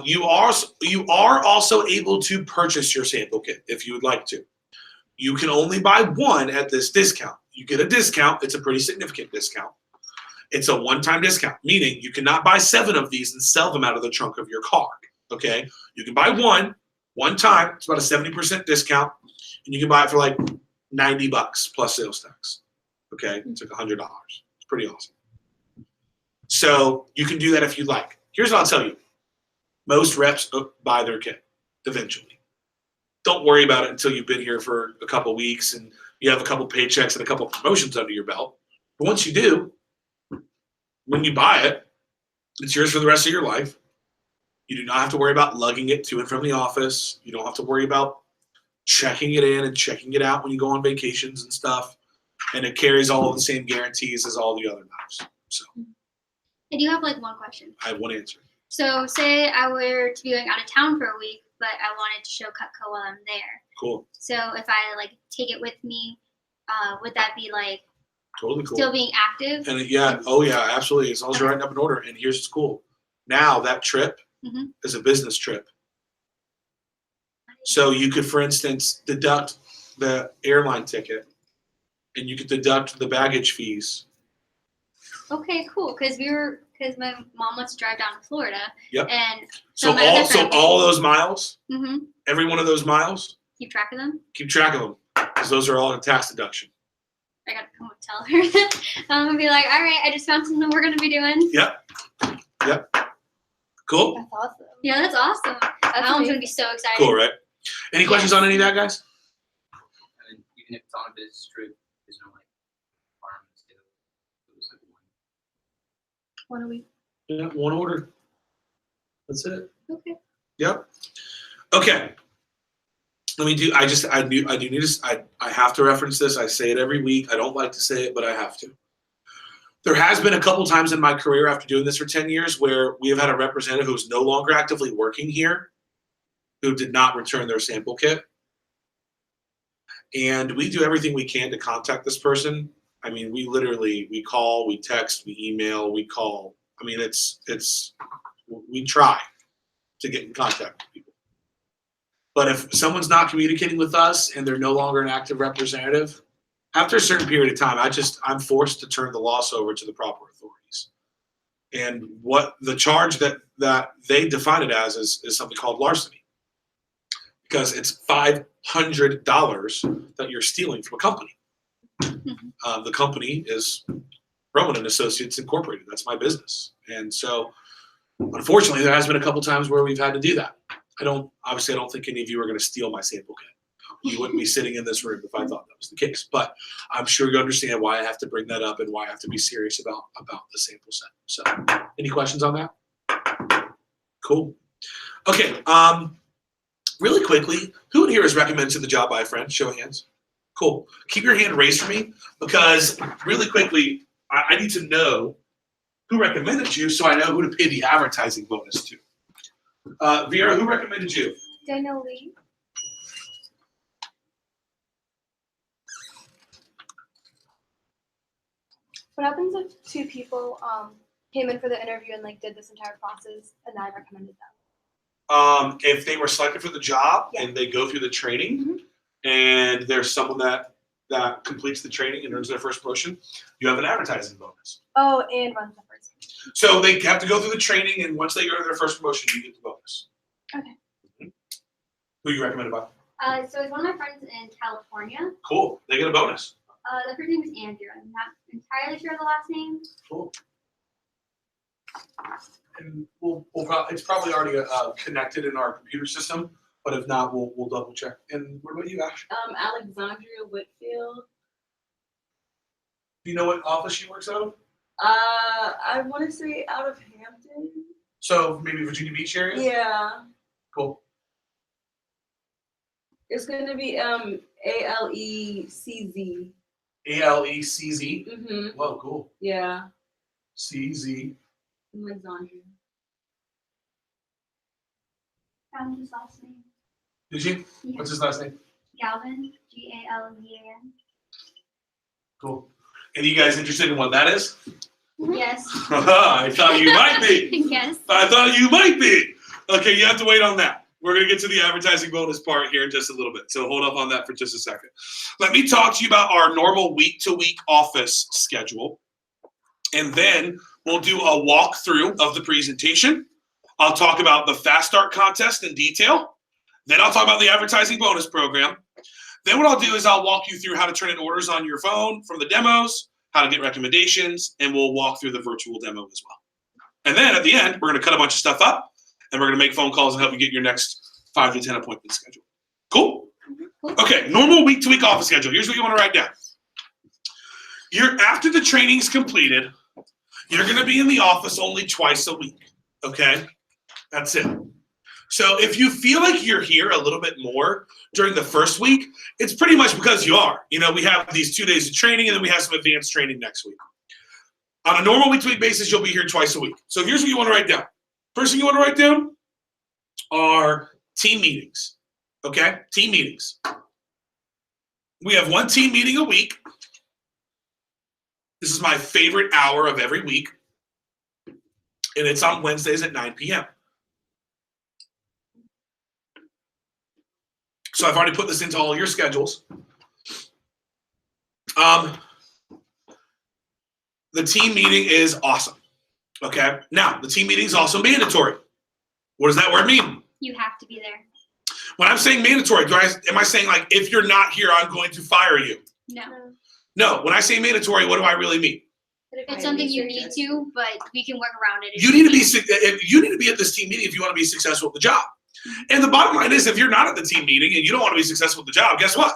you are also able to purchase your sample kit if you would like to. You can only buy one at this discount. You get a discount. It's a pretty significant discount. It's a one-time discount, meaning you cannot buy 7 of these and sell them out of the trunk of your car. Okay, you can buy one time. It's about a 70% discount, and you can buy it for like $90 plus sales tax. Okay, it's like $100. It's pretty awesome. So you can do that if you like. Here's what I'll tell you: most reps buy their kit eventually. Don't worry about it until you've been here for a couple weeks and you have a couple paychecks and a couple promotions under your belt. But once you do, when you buy it, it's yours for the rest of your life. You do not have to worry about lugging it to and from the office. You don't have to worry about checking it in and checking it out when you go on vacations and stuff. And it carries all of the same guarantees as all the other knives. So I do have like one question. I have one answer. So say I were to be going out of town for a week, but I wanted to show Cutco while I'm there. Cool. So if I like take it with me, would that be like Totally cool. still being active? And yeah, oh yeah, absolutely. As long as you're writing up an order. And here's what's cool. Now that trip is a business trip. So you could, for instance, deduct the airline ticket and you could deduct the baggage fees. Okay, cool. Because my mom wants to drive down to Florida. Yep. And So my other friend- all those miles, Mhm. every one of those miles, Keep track of them. keep track of them because those are all a tax deduction. I gotta come and tell her that. I'm gonna be like, all right, I just found something we're gonna be doing. Yep. Cool. That's awesome. Yeah, that's awesome. That's Mom's amazing. gonna be so excited. Cool, right? Any questions on any of that, guys? And even if it's on a business trip, there's no like requirements to it was like one. One a week. Yeah, one order. That's it. Okay. Yep. Okay. Let me do. I do need to. I have to reference this. I say it every week. I don't like to say it, but I have to. There has been a couple times in my career after doing this for 10 years where we have had a representative who's no longer actively working here who did not return their sample kit. And we do everything we can to contact this person. I mean, we call, we text, we email, we call. I mean, we try to get in contact with people. But if someone's not communicating with us and they're no longer an active representative, after a certain period of time, I'm forced to turn the loss over to the proper authorities. And what the charge that they define it as is something called larceny. Because it's $500 that you're stealing from a company. The company is Hurlman and Associates Incorporated. That's my business. And so, unfortunately, there has been a couple times where we've had to do that. I don't think any of you are going to steal my sample kit. You wouldn't be sitting in this room if I thought that was the case. But I'm sure you understand why I have to bring that up and why I have to be serious about the sample set. So, any questions on that? Cool. Okay. Really quickly, who in here is recommended to the job by a friend? Show of hands. Cool. Keep your hand raised for me because really quickly, I need to know who recommended you so I know who to pay the advertising bonus to. Vera, who recommended you? Daniel Lee. What happens if 2 people came in for the interview and like did this entire process and I recommended them? If they were selected for the job Yeah. and they go through the training and there's someone that completes the training and earns their first promotion, you have an advertising bonus. Oh, and runs the first. So they have to go through the training, and once they earn their first promotion, you get the bonus. Okay. Who you recommended by? So it's one of my friends in California. Cool. They get a bonus. The first name is Andrew. I'm not entirely sure of the last name. Cool. And we'll it's probably already connected in our computer system, but if not, we'll double check. And what about you, Ash? Alexandria Whitfield. Do you know what office she works out of? I want to say out of Hampton. So maybe Virginia Beach area? Yeah. Cool. It's gonna be ALECZ. ALECZ. Mhm. Whoa, cool. Yeah. CZ. Alexandria. Found his last name. Did you? Yeah. What's his last name? Galvin, Galvan. Cool. And you guys interested in what that is? Yes. I thought you might be. Yes. I thought you might be. Okay, you have to wait on that. We're going to get to the advertising bonus part here in just a little bit. So hold up on that for just a second. Let me talk to you about our normal week-to-week office schedule. And then we'll do a walkthrough of the presentation. I'll talk about the Fast Start contest in detail. Then I'll talk about the advertising bonus program. Then what I'll do is I'll walk you through how to turn in orders on your phone from the demos, how to get recommendations, and we'll walk through the virtual demo as well. And then at the end, we're going to cut a bunch of stuff up, and we're going to make phone calls and help you get your next 5 to 10 appointments scheduled. Cool? Okay, normal week-to-week office schedule. Here's what you want to write down. After the training's completed, you're going to be in the office only twice a week, okay? That's it. So if you feel like you're here a little bit more during the first week, it's pretty much because you are. You know, we have these 2 days of training, and then we have some advanced training next week. On a normal week-to-week basis, you'll be here twice a week. So here's what you want to write down. First thing you want to write down are team meetings, okay? Team meetings. We have one team meeting a week. This is my favorite hour of every week, and it's on Wednesdays at 9 p.m. So I've already put this into all your schedules. The team meeting is awesome, okay? Now, the team meeting is also mandatory. What does that word mean? You have to be there. When I'm saying mandatory, am I saying like, if you're not here, I'm going to fire you? No. No, when I say mandatory, what do I really mean? It's something you need to, but we can work around it. if You need to be at this team meeting if you want to be successful at the job. And the bottom line is, if you're not at the team meeting and you don't want to be successful at the job, guess what?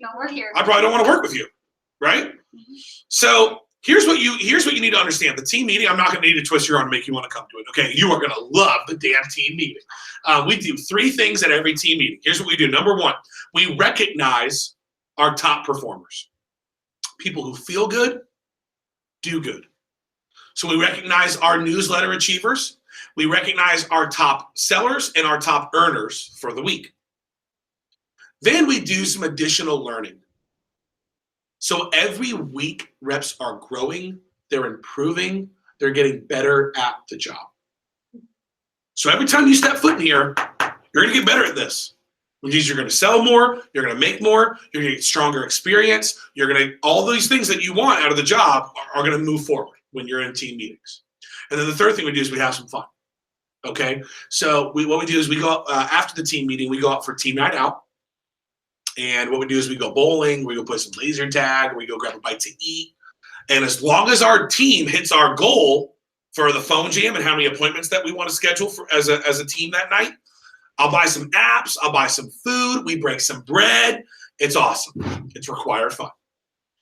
Don't work here. I probably don't want to work with you, right? So here's what you need to understand. The team meeting, I'm not going to need to twist your arm to make you want to come to it, okay? You are going to love the damn team meeting. We do 3 things at every team meeting. Here's what we do. Number 1, we recognize our top performers. People who feel good, do good. So we recognize our newsletter achievers. We recognize our top sellers and our top earners for the week. Then we do some additional learning. So every week, reps are growing, they're improving, they're getting better at the job. So every time you step foot in here, you're going to get better at this. Which means you're going to sell more, you're going to make more, you're going to get stronger experience, all these things that you want out of the job are going to move forward when you're in team meetings. And then the third thing we do is we have some fun. Okay, so what we do is we go after the team meeting, we go out for team night out. And what we do is we go bowling, we go play some laser tag, we go grab a bite to eat. And as long as our team hits our goal for the phone jam and how many appointments that we want to schedule for as a team that night, I'll buy some apps, I'll buy some food, we break some bread. It's awesome. It's required fun.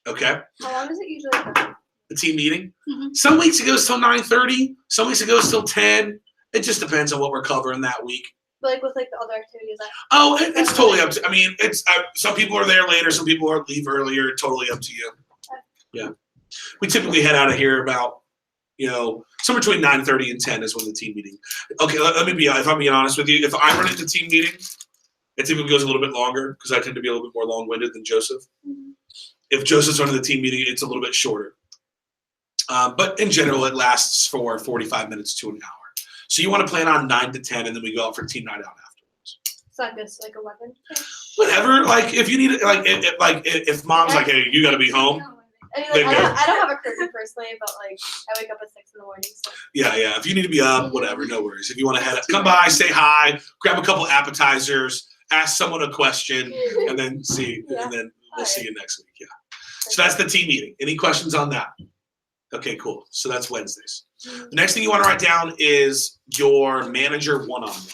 Okay? How long does it usually take? The team meeting. Mhm. Some weeks it goes till 9:30, some weeks it goes till 10. It just depends on what we're covering that week. But like with like the other activities, It's totally up to. I mean, some people are there later, some people leave earlier. Totally up to you. Yeah, we typically head out of here about somewhere between 9:30 and 10 is when the team meeting. Okay, let me be. If I'm being honest with you, if I'm running the team meeting, it typically goes a little bit longer because I tend to be a little bit more long-winded than Joseph. Mhm. If Joseph's running the team meeting, it's a little bit shorter. But in general, it lasts for 45 minutes to an hour. So you want to plan on 9 to 10, and then we go out for team night out afterwards. so I guess like 11. Whatever. Like if you need it, if mom's like, hey, you got to be home. I mean, Then like, go. I don't have a curfew personally, but like I wake up at 6 in the morning. So Yeah. If you need to be up, whatever, no worries. If you want to head up, come by, say hi, grab a couple appetizers, ask someone a question, and then see, Yeah. and then we'll see you next week. Yeah. So that's the team meeting. Any questions on that? Okay, cool. So that's Wednesdays. The next thing you want to write down is your manager one-on-one.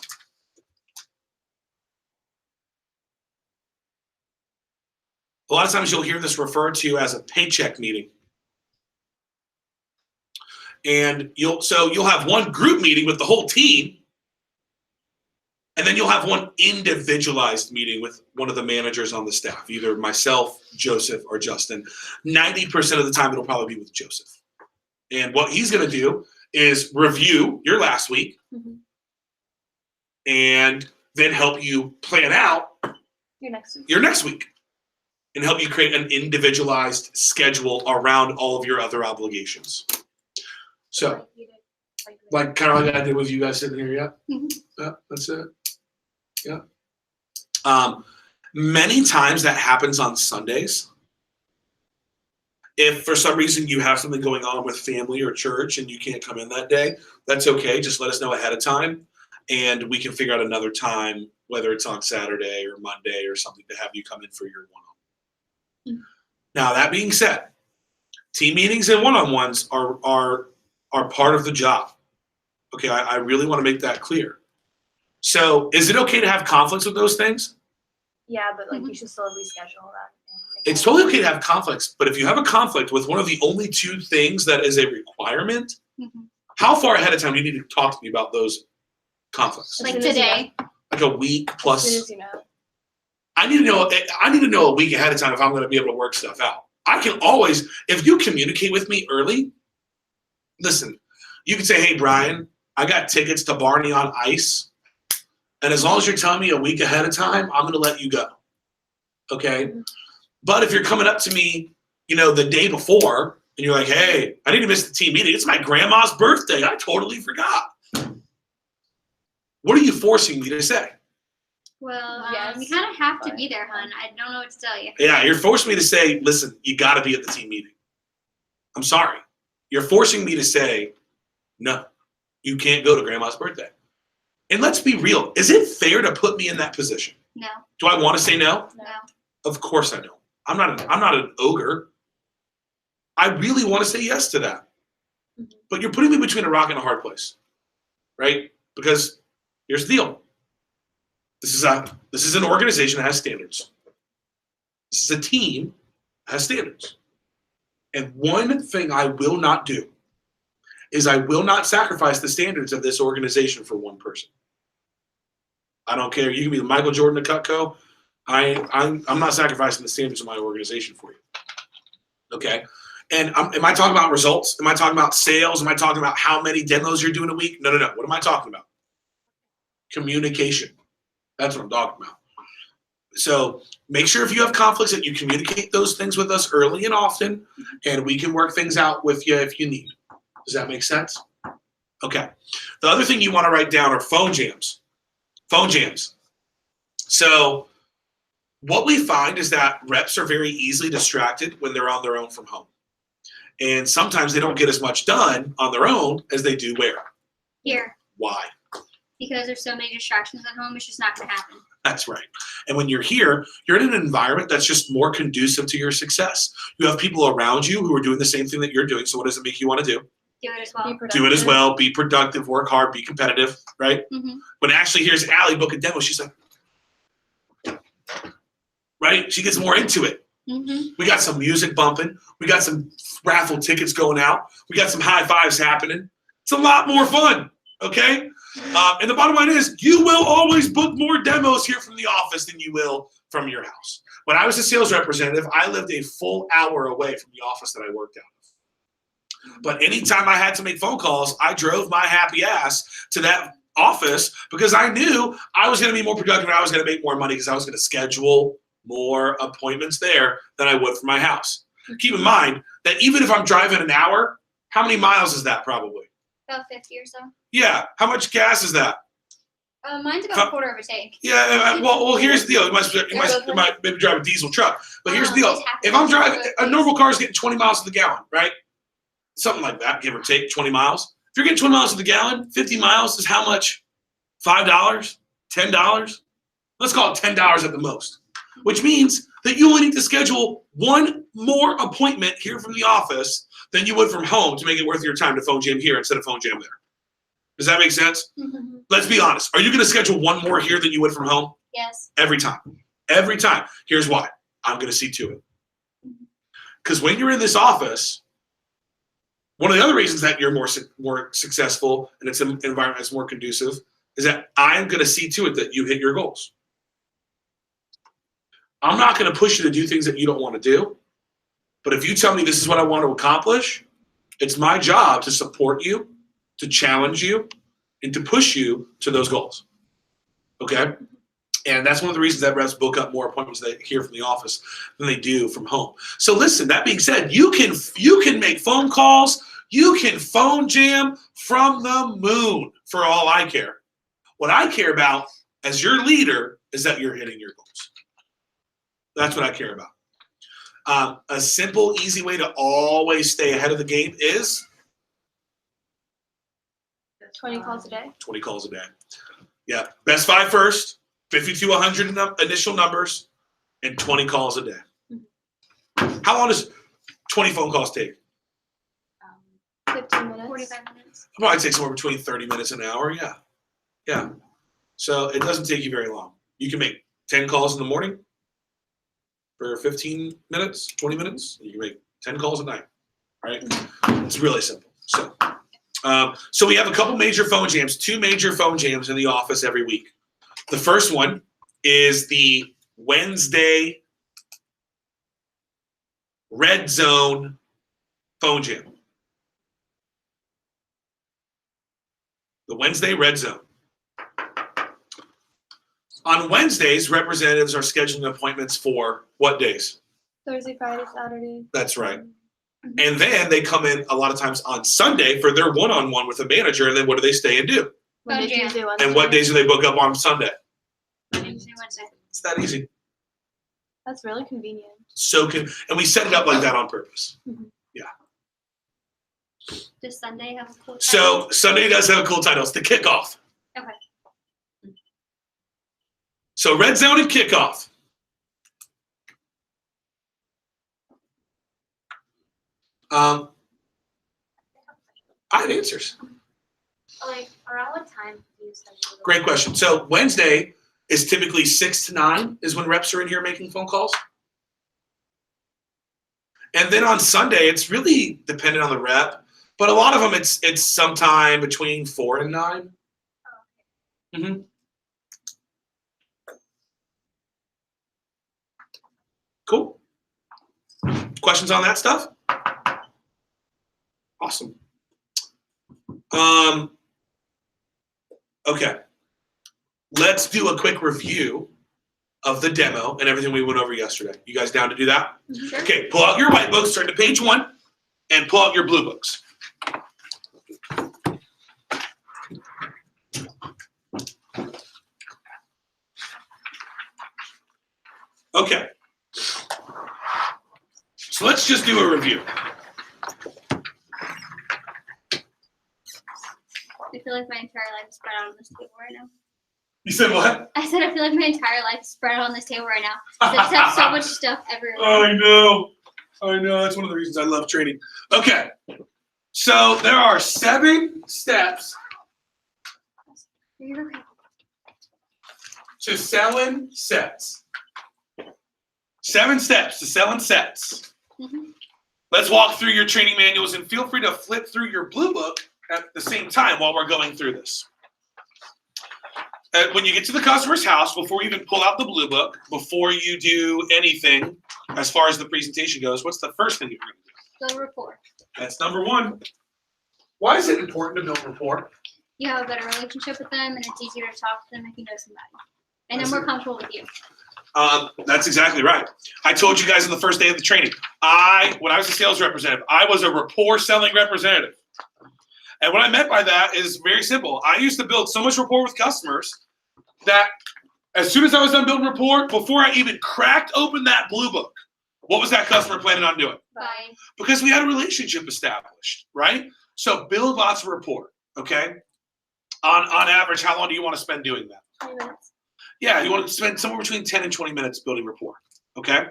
A lot of times you'll hear this referred to as a paycheck meeting. And you'll have one group meeting with the whole team, and then you'll have one individualized meeting with one of the managers on the staff, either myself, Joseph, or Justin. 90% of the time it'll probably be with Joseph. And what he's going to do is review your last week Mhm. and then help you plan out Your next week. your next week and help you create an individualized schedule around all of your other obligations. So, like kind of like I did with you guys sitting here, yeah? Mhm. Yeah, that's it. Yeah. Many times that happens on Sundays. If for some reason you have something going on with family or church and you can't come in that day, that's okay. Just let us know ahead of time and we can figure out another time, whether it's on Saturday or Monday or something, to have you come in for your one-on-one. Now, that being said, team meetings and one-on-ones are part of the job. Okay, I really want to make that clear. So is it okay to have conflicts with those things? Yeah, but like you should still reschedule that. It's totally okay to have conflicts, but if you have a conflict with one of the only two things that is a requirement, Mhm. how far ahead of time do you need to talk to me about those conflicts? Like As soon as you today. Like a week As soon plus. as you know. I need to know a week ahead of time if I'm going to be able to work stuff out. I can always, if you communicate with me early, listen, you can say, hey, Brian, I got tickets to Barney on Ice. And as long as you're telling me a week ahead of time, I'm going to let you go. Okay? But if you're coming up to me, the day before, and you're like, hey, I need to miss the team meeting. It's my grandma's birthday. I totally forgot. What are you forcing me to say? Well, Yes, you kind of have to but- be there, hon. I don't know what to tell you. Yeah, you're forcing me to say, listen, you got to be at the team meeting. I'm sorry. You're forcing me to say, no, you can't go to grandma's birthday. And let's be real. Is it fair to put me in that position? No, Do I want to say no? no. Of course I don't. I'm not an ogre. I really want to say yes to that. But you're putting me between a rock and a hard place, right? Because here's the deal. This is an organization that has standards. This is a team that has standards. And one thing I will not do is I will not sacrifice the standards of this organization for one person. I don't care. You can be the Michael Jordan of Cutco. I'm not sacrificing the standards of my organization for you. Okay? And am I talking about results? Am I talking about sales? Am I talking about how many demos you're doing a week? No. What am I talking about? Communication. That's what I'm talking about. So make sure if you have conflicts that you communicate those things with us early and often, and we can work things out with you if you need. Does that make sense? Okay. The other thing you want to write down are phone jams. Phone jams. So what we find is that reps are very easily distracted when they're on their own from home. And sometimes they don't get as much done on their own as they do where? Here, Why? because there's so many distractions at home, it's just not going to happen. That's right. And when you're here, you're in an environment that's just more conducive to your success. You have people around you who are doing the same thing that you're doing. So what does it make you want to do? Do it as well. Do it as well. Be productive, work hard, be competitive, right? Mhm. When Ashley hears Allie book a demo, she's like, right? She gets more into it. Mhm. We got some music bumping. We got some raffle tickets going out. We got some high fives happening. It's a lot more fun, okay? And the bottom line is you will always book more demos here from the office than you will from your house. When I was a sales representative, I lived a full hour away from the office that I worked out of. But anytime I had to make phone calls, I drove my happy ass to that office because I knew I was going to be more productive and I was going to make more money because I was going to schedule more appointments there than I would from my house. Keep in mind that even if I'm driving an hour, how many miles is that probably? About 50 or so. Yeah. How much gas is that? Mine's about a quarter of a tank. Yeah. Well, here's the deal. You might maybe drive a diesel truck, but here's the deal. Just half If I'm a driving, tank. a normal car is getting 20 miles to the gallon, right? Something like that, give or take 20 miles. If you're getting 20 miles to the gallon, 50 miles is how much? $5? $10? Let's call it $10 at the most, which means that you only need to schedule one more appointment here from the office than you would from home to make it worth your time to phone jam here instead of phone jam there. Does that make sense? Mhm. Let's be honest. Are you going to schedule one more here than you would from home? Yes. Every time. Every time. Here's why. I'm going to see to it. Because when you're in this office, one of the other reasons that you're more successful and it's an environment that's more conducive is that I'm going to see to it that you hit your goals. I'm not going to push you to do things that you don't want to do. But if you tell me this is what I want to accomplish, it's my job to support you, to challenge you, and to push you to those goals. Okay? And that's one of the reasons that reps book up more appointments here from the office than they do from home. So listen, that being said, you can make phone calls, you can phone jam from the moon for all I care. What I care about as your leader is that you're hitting your goals. That's what I care about. A simple, easy way to always stay ahead of the game is 20 calls a day. 20 calls a day. Yeah, best 5 first, 50 to 100 initial numbers, and 20 calls a day. How long does 20 phone calls take? 15 minutes. 45 minutes. It probably takes somewhere between 30 minutes and an hour. Yeah. So it doesn't take you very long. You can make 10 calls in the morning for 15 minutes, 20 minutes. You can make 10 calls a night, right? It's really simple. So we have a couple major phone jams, 2 major phone jams in the office every week. The first one is the Wednesday Red Zone phone jam. The Wednesday Red Zone. On Wednesdays, representatives are scheduling appointments for what days? Thursday, Friday, Saturday. That's right. And then they come in a lot of times on Sunday for their one-on-one with a manager, and then what do they stay and do? Monday, jam. Tuesday, Wednesday. And what days do they book up on Sunday? Tuesday, Wednesday. It's that easy. That's really convenient. And we set it up like that on purpose. Does Sunday have a cool time? So Sunday does have a cool title. It's the kickoff. Okay. So Red Zone and kickoff. I have answers. Like, around what time do you schedule? Great question. So Wednesday is typically 6 to 9 is when reps are in here making phone calls. And then on Sunday, it's really dependent on the rep, but a lot of them it's sometime between 4 and 9. Mm-hmm. Cool. Questions on that stuff? Awesome. Okay. Let's do a quick review of the demo and everything we went over yesterday. You guys down to do that? Sure. Okay, pull out your white books, turn to page 1, and pull out your blue books. Okay. So let's just do a review. I feel like my entire life is spread out on this table right now. You said what? I said I feel like my entire life is spread out on this table right now. I just have so much stuff everywhere. I know. That's one of the reasons I love training. Okay. So there are 7 steps You're okay. to selling sets. 7 steps to selling sets. Mhm. Let's walk through your training manuals and feel free to flip through your blue book at the same time while we're going through this. When you get to the customer's house, before you even pull out the blue book, before you do anything as far as the presentation goes, what's the first thing you're going to do? Build rapport. That's number 1. Why is it important to build rapport? You have a better relationship with them, and it's easier to talk to them if you know somebody. And they're more comfortable with you. That's exactly right. I told you guys on the first day of the training, when I was a sales representative, I was a rapport selling representative. And what I meant by that is very simple. I used to build so much rapport with customers that as soon as I was done building rapport, before I even cracked open that blue book, what was that customer planning on doing? Bye. Because we had a relationship established, right? So build lots of rapport, okay? On average, how long do you want to spend doing that? 20 minutes. Yeah, you want to spend somewhere between 10 and 20 minutes building rapport, okay?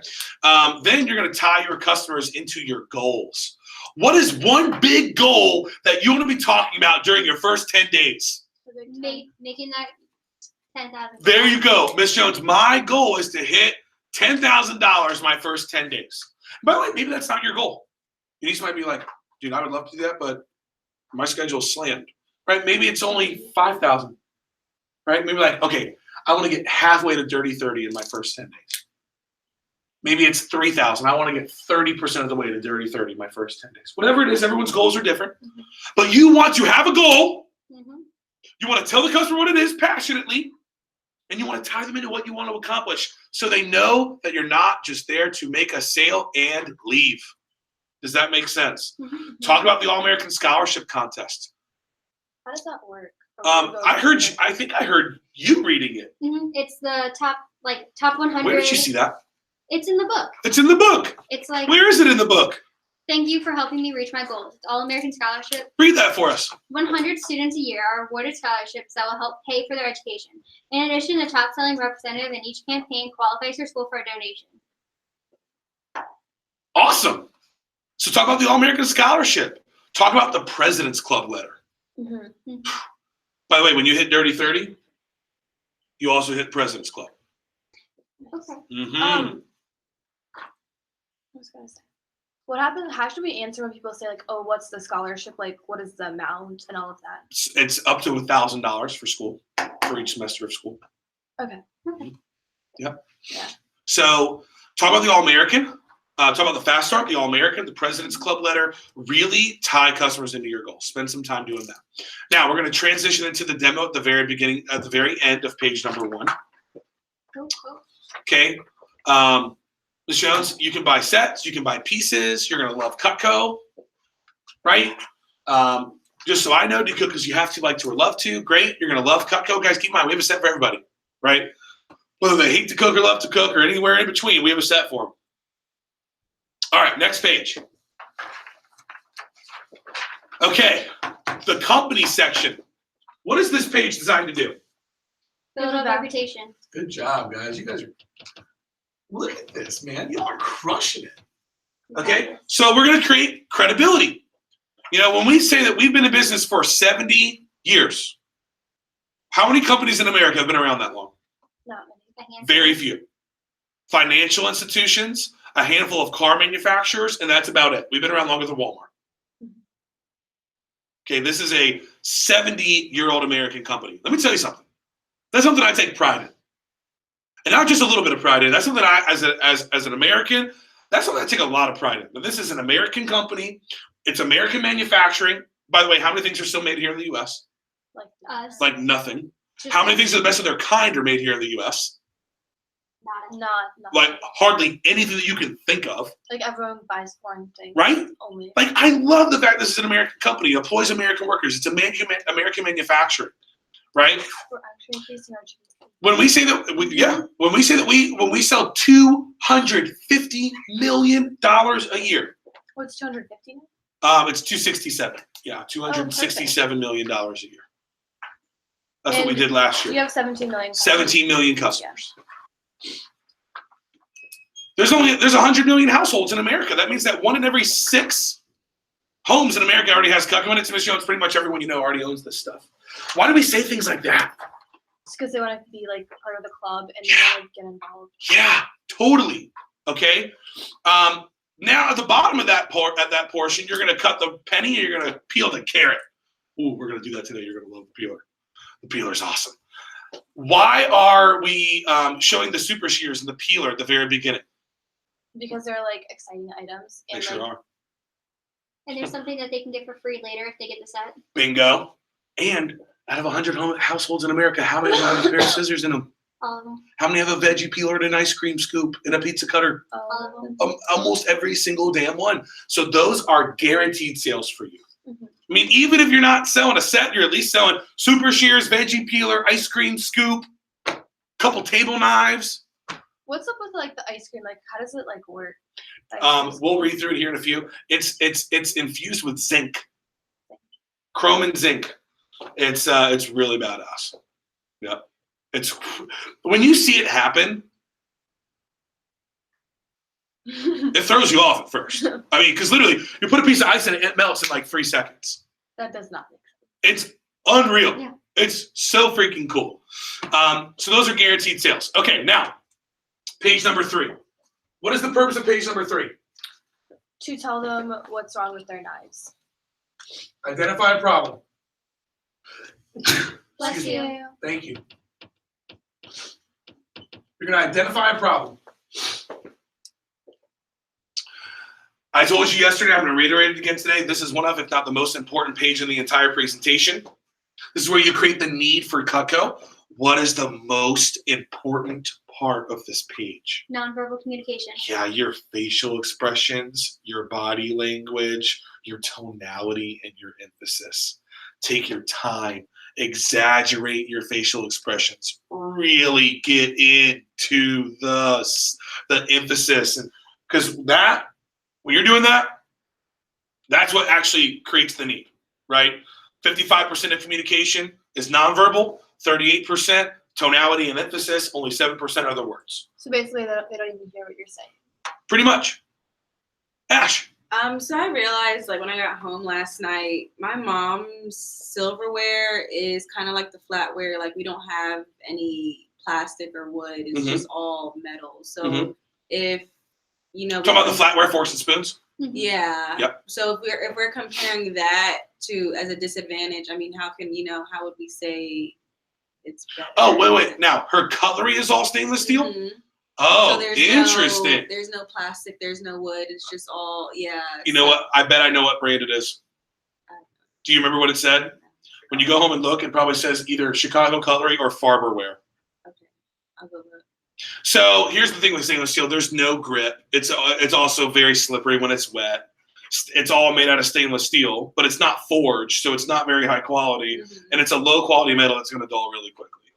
Then you're going to tie your customers into your goals. What is one big goal that you want to be talking about during your first 10 days? Making that 10,000. There you go, Ms. Jones. My goal is to hit $10,000 my first 10 days. By the way, maybe that's not your goal. You might be like, dude, I would love to do that, but my schedule's slammed, right? Maybe it's only 5,000, right? Maybe like, okay, I want to get halfway to dirty 30 in my first 10 days. Maybe it's 3,000. I want to get 30% of the way to dirty 30 in my first 10 days. Whatever it is, everyone's goals are different. Mm-hmm. But you want to have a goal. Mm-hmm. You want to tell the customer what it is passionately. and you want to tie them into what you want to accomplish so they know that you're not just there to make a sale and leave. Does that make sense? Talk about the All-American Scholarship Contest. How does that work? I think I heard you reading it. It's the top 100. Where did you see that? It's in the book. It's in the book. It's like, Where is it in the book? thank you for helping me reach my goals. It's All-American Scholarship. Read that for us. 100 students a year are awarded scholarships that will help pay for their education. In addition, the top-selling representative in each campaign qualifies your school for a donation. Awesome. So talk about the All-American Scholarship. Talk about the President's Club letter. By the way, when you hit Dirty 30, you also hit President's Club. Okay. I was gonna say, what happens? How should we answer when people say like, "Oh, what's the scholarship? Like, what is the amount and all of that?" It's up to $1,000 for school, for each semester of school. Okay. Yep. Yeah. So talk about the All-American. Talk about the Fast Start, the All-American, the President's Club letter. Really tie customers into your goals. Spend some time doing that. Now we're going to transition into the demo at the very beginning, at the very end of page number 1. Okay. Ms. Jones, you can buy sets, you can buy pieces. You're going to love Cutco, right? Just so I know, do cookers you have to, like to, or love to? Great. You're going to love Cutco. Guys, keep in mind, we have a set for everybody, right? Whether they hate to cook or love to cook or anywhere in between, we have a set for them. All right, next page. Okay, the company section. What is this page designed to do? Build up reputation. Good job, guys. You guys are, look at this, man. You are crushing it. Okay, so we're going to create credibility. You know, when we say that we've been in business for 70 years, how many companies in America have been around that long? Not many. Very few. Financial institutions, a handful of car manufacturers, and that's about it. We've been around longer than Walmart. Okay, this is a 70-year-old American company. Let me tell you something. That's something I take pride in. And not just a little bit of pride in. That's something I, as an American, that's something I take a lot of pride in. But this is an American company. It's American manufacturing. By the way, how many things are still made here in the U.S.? Like Us. Like nothing. Just How many things are the best of their kind are made here in the U.S.? Not not Like hardly anything that you can think of, like everyone buys foreign things. right? Only. Like, I love the fact this is an American company. It employs American workers. It's American manufacturing, right? We're actually increasing our GDP. When we say that, when we sell $250 million a year, What's 250? it's 267. Yeah, $267 million a year. That's what we And did last You year. have 17 million. 17 million customers. There's 100 million households in America. That means that 1 in every 6 homes in America already has Cutco in it. Ms. Jones, pretty much everyone you know already owns this stuff. Why do we say things like that? It's because they want to be like part of the club and they want to get involved. Yeah, totally. Okay. Now at the bottom of that portion, you're going to cut the penny and you're going to peel the carrot. Ooh, we're going to do that today. You're going to love the peeler. The peeler's awesome. Why are we showing the super shears and the peeler at the very beginning? Because they're like exciting items. They And sure like, are. And there's something that they can get for free later if they get the set. Bingo. And out of 100 households in America, how many have a pair of scissors in them? All of them. How many have a veggie peeler and an ice cream scoop and a pizza cutter? All of them. Almost every single damn one. So those are guaranteed sales for you. Mhm. I mean, even if you're not selling a set, you're at least selling super shears, veggie peeler, ice cream scoop, couple table knives. What's up with like the ice cream? Like, how does it like work? The ice cream We'll read through it here in a few. It's infused with zinc, chrome and zinc. It's really badass. Yep. It's when you see it happen, it throws you off at first. I mean, because literally, you put a piece of ice in it, it melts in like 3 seconds. That does not make It's unreal. Yeah. It's so freaking cool. So those are guaranteed sales. Okay, now, page number 3. What is the purpose of page number 3? to tell them what's wrong with their knives. Identify a problem. Bless Excuse you. me. Thank you. You're going to identify a problem. I told you yesterday, I'm going to reiterate it again today. This is one of, if not the most important page in the entire presentation. This is where you create the need for Cutco. what is the most important part of this page? Nonverbal communication. Yeah, your facial expressions, your body language, your tonality, and your emphasis. Take your time, exaggerate your facial expressions, really get into the emphasis, and because that when you're doing that, that's what actually creates the need, right? 55% of communication is nonverbal, 38% tonality and emphasis, only 7% are the words. So basically, they don't even hear what you're saying. Pretty much. Ash. So I realized, like, when I got home last night, my mom's silverware is kind of like the flatware. Like, we don't have any plastic or wood. It's Mhm. just all metal. So Mhm. if, you know, Talking about the flatware forks and spoons? yeah. Yep. So if we're comparing that to as a disadvantage, I mean, how would we say it's better? Oh, wait. Now, her cutlery is all stainless steel? Mhm. Oh, So there's interesting. there's no plastic, there's no wood. It's just all, yeah. You know what? I bet I know what brand it is. Do you remember what it said? When you go home and look, it probably says either Chicago Cutlery or Farberware. Okay, I'll go look. So here's the thing with stainless steel. There's no grip. It's also very slippery when it's wet. It's all made out of stainless steel, but it's not forged, so it's not very high quality. Mhm. And it's a low quality metal that's going to dull really quickly.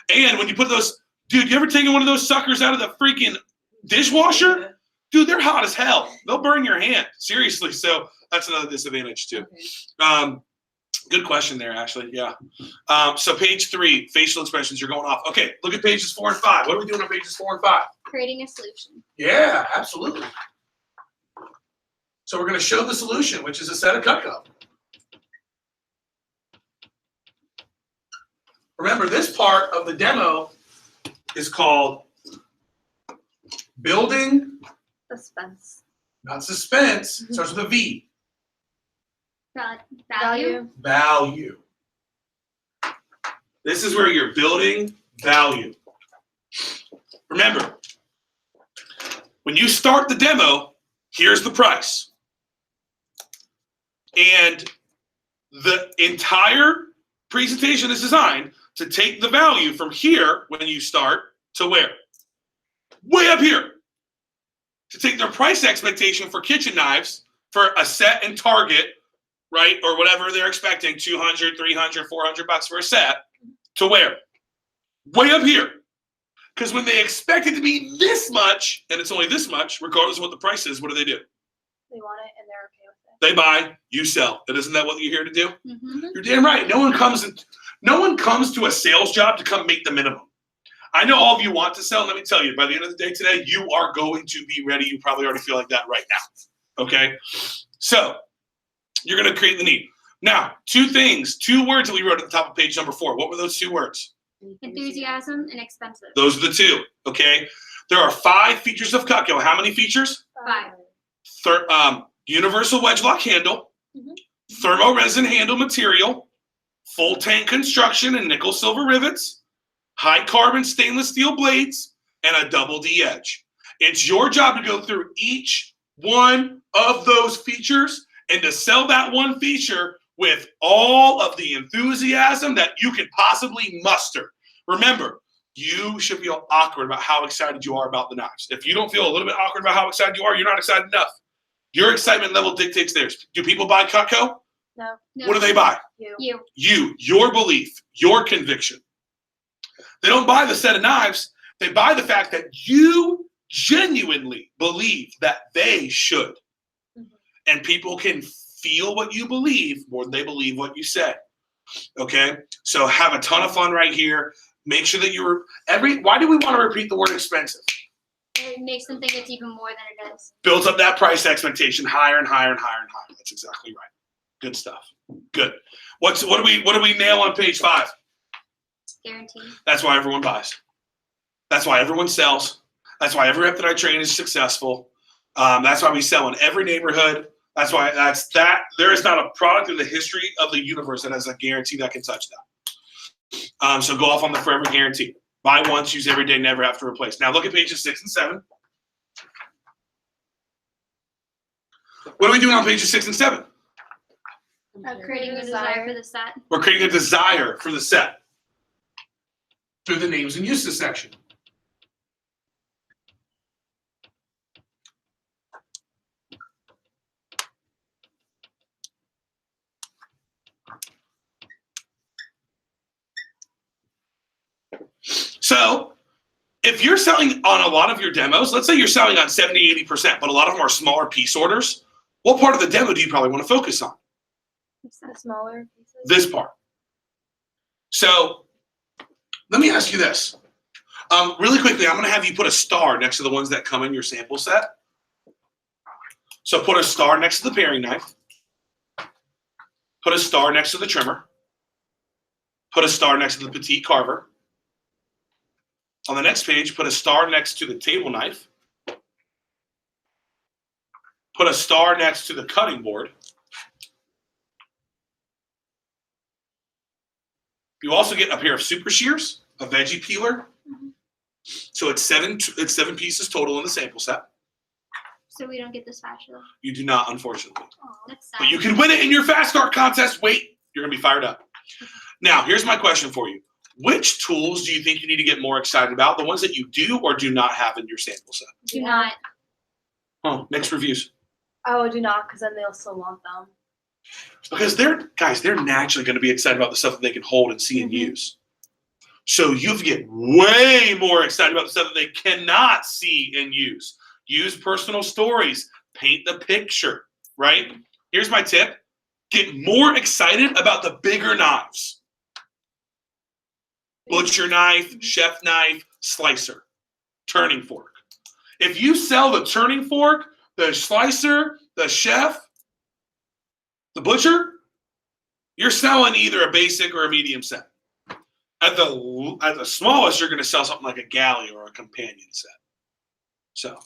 And when you put those, dude, you ever taken one of those suckers out of the freaking dishwasher? Dude, they're hot as hell. They'll burn your hand. Seriously. So that's another disadvantage too. Okay. Good question there, Ashley. Yeah. So page 3, facial expressions, you're going off. Okay, look at pages 4 and 5. What are we doing on pages 4 and 5? Creating a solution. Yeah, absolutely. So we're going to show the solution, which is a set of Cutco. Remember, this part of the demo is called building, Suspense. not suspense, starts with a V. Value. Value. This is where you're building value. Remember, when you start the demo, here's the price. And the entire presentation is designed to take the value from here when you start to where? Way up here. To take their price expectation for kitchen knives for a set and Target, right, or whatever they're expecting, $200, $300, $400 for a set, to where? Way up here. Because when they expect it to be this much, and it's only this much, regardless of what the price is, what do? They want it and they're okay with it. They buy, you sell. And isn't that what you're here to do? Mm-hmm. You're damn right. No one comes to a sales job to come make the minimum. I know all of you want to sell. Let me tell you, by the end of the day today, you are going to be ready. You probably already feel like that right now. Okay? So you're going to create the need. Now, 2 words that we wrote at the top of page number 4. What were those 2 words? Enthusiasm and expensive. Those are the 2. Okay? There are 5 features of Cutco. How many features? 5. Universal wedge lock handle, thermoresin handle material, full tank construction and nickel silver rivets, high carbon stainless steel blades, and a double D edge. It's your job to go through each one of those features and to sell that one feature with all of the enthusiasm that you can possibly muster. Remember, you should feel awkward about how excited you are about the knives. If you don't feel a little bit awkward about how excited you are, you're not excited enough. Your excitement level dictates theirs. Do people buy Cutco? No. No. What do they buy? You. Your belief, your conviction. They don't buy the set of knives. They buy the fact that you genuinely believe that they should. And people can feel what you believe more than they believe what you say. Okay? So have a ton of fun right here. Make sure that why do we want to repeat the word expensive? It makes them think it's even more than it is. Builds up that price expectation higher and higher and higher and higher. That's exactly right. Good stuff. Good. What do we nail on page 5? Guaranteed. That's why everyone buys. That's why everyone sells. That's why every rep that I train is successful. That's why we sell in every neighborhood. That's why there is not a product in the history of the universe that has a guarantee that can touch that. So go off on the forever guarantee. Buy once, use every day, never have to replace. Now look at pages 6 and 7. What are we doing on pages 6 and 7? Creating a desire for the set. We're creating a desire for the set. through the names and uses section. So if you're selling on a lot of your demos, let's say you're selling on 70, 80%, but a lot of them are smaller piece orders, what part of the demo do you probably want to focus on? It's the smaller pieces. This part. So let me ask you this. Really quickly, I'm going to have you put a star next to the ones that come in your sample set. So put a star next to the paring knife. Put a star next to the trimmer. Put a star next to the petite carver. On the next page, put a star next to the table knife. Put a star next to the cutting board. You also get a pair of super shears, a veggie peeler. So it's seven pieces total in the sample set. So we don't get the spatula. You do not, unfortunately. Oh, that's sad. But you can win it in your fast start contest. Wait, you're gonna be fired up. Now, here's my question for you. Which tools do you think you need to get more excited about? The ones that you do or do not have in your sample set? Do not. Oh, mixed reviews. I would do not, because then they'll still want them. Because they're naturally going to be excited about the stuff that they can hold and see and use. So you get way more excited about the stuff that they cannot see and use. Use personal stories. Paint the picture, right? Here's my tip. Get more excited about the bigger knives. Butcher knife, chef knife, slicer, turning fork. If you sell the turning fork, the slicer, the chef, the butcher, you're selling either a basic or a medium set. At the smallest, you're going to sell something like a galley or a companion set. So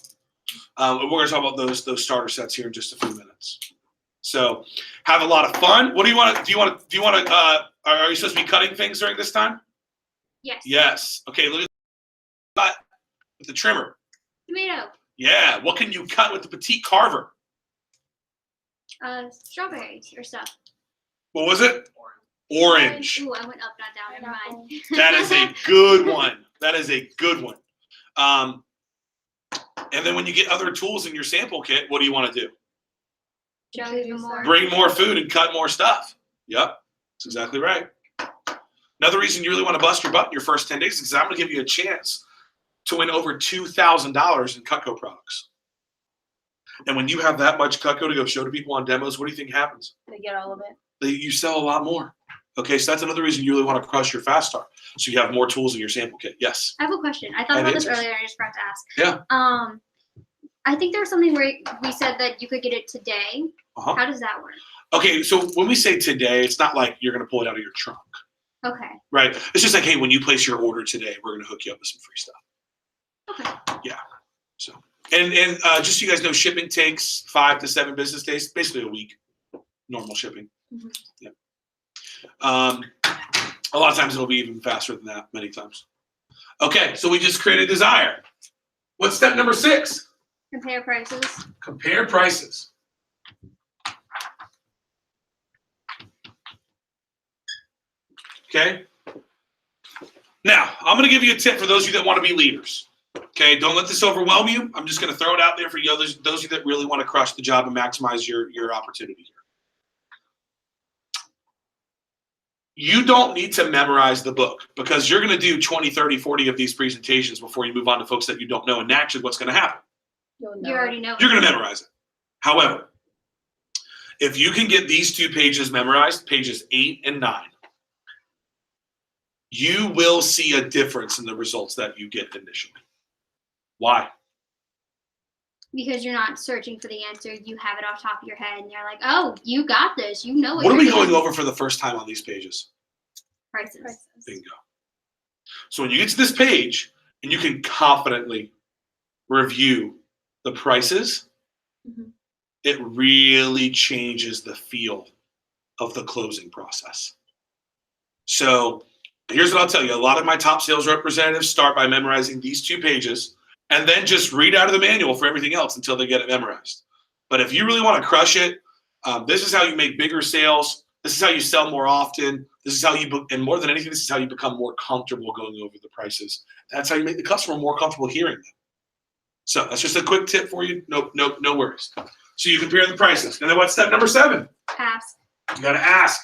we're going to talk about those starter sets here in just a few minutes. So have a lot of fun. What do you want to? Do you want to? Are you supposed to be cutting things during this time? Yes. Yes. Okay. Look at that with the trimmer. Tomato. Yeah. What can you cut with the petite carver? Strawberries or stuff. What was it? Orange. Ooh, I went up, not down. Never mind. That is a good one. That is a good one. And then when you get other tools in your sample kit, what do you want to do? Show you more. Bring more food and cut more stuff. Yep. That's exactly right. Another reason you really want to bust your butt in your first 10 days is because I'm going to give you a chance to win over $2,000 in Cutco products. And when you have that much Cutco to go show to people on demos, what do you think happens? They get all of it. You sell a lot more. Okay, so that's another reason you really want to crush your fast start. So you have more tools in your sample kit. Yes. I have a question. I thought about this earlier and I just forgot to ask. Yeah. I think there was something where we said that you could get it today. Uh-huh. How does that work? Okay, so when we say today, it's not like you're going to pull it out of your trunk. Okay. Right? It's just like, hey, when you place your order today, we're going to hook you up with some free stuff. Okay. Yeah. So, and just so you guys know, shipping takes 5 to 7 business days, basically a week, normal shipping. Mm-hmm. Yeah. A lot of times it'll be even faster than that, many times. Okay, so we just created Desire. What's step number 6? Compare prices. Compare prices. Okay. Now, I'm going to give you a tip for those of you that want to be leaders. Okay, don't let this overwhelm you. I'm just going to throw it out there for you, those of you that really want to crush the job and maximize your opportunity here. You don't need to memorize the book because you're going to do 20, 30, 40 of these presentations before you move on to folks that you don't know. And naturally, what's going to happen? You'll You already know. You're going to memorize it. However, if you can get these 2 pages memorized, pages 8 and 9, you will see a difference in the results that you get initially. Why? Because you're not searching for the answer. You have it off the top of your head and you're like, oh, you got this. You know What are you're we doing. going over for the first time on these pages? Prices. Bingo. So when you get to this page and you can confidently review the prices, it really changes the feel of the closing process. So here's what I'll tell you. A lot of my top sales representatives start by memorizing these 2 pages and then just read out of the manual for everything else until they get it memorized. But if you really want to crush it, this is how you make bigger sales This is how you sell more often. This is how you, and more than anything, this is how you become more comfortable going over the prices. That's how you make the customer more comfortable hearing them. So that's just a quick tip for you. No worries. So you compare the prices. And then what's step number 7? Ask. You got to ask.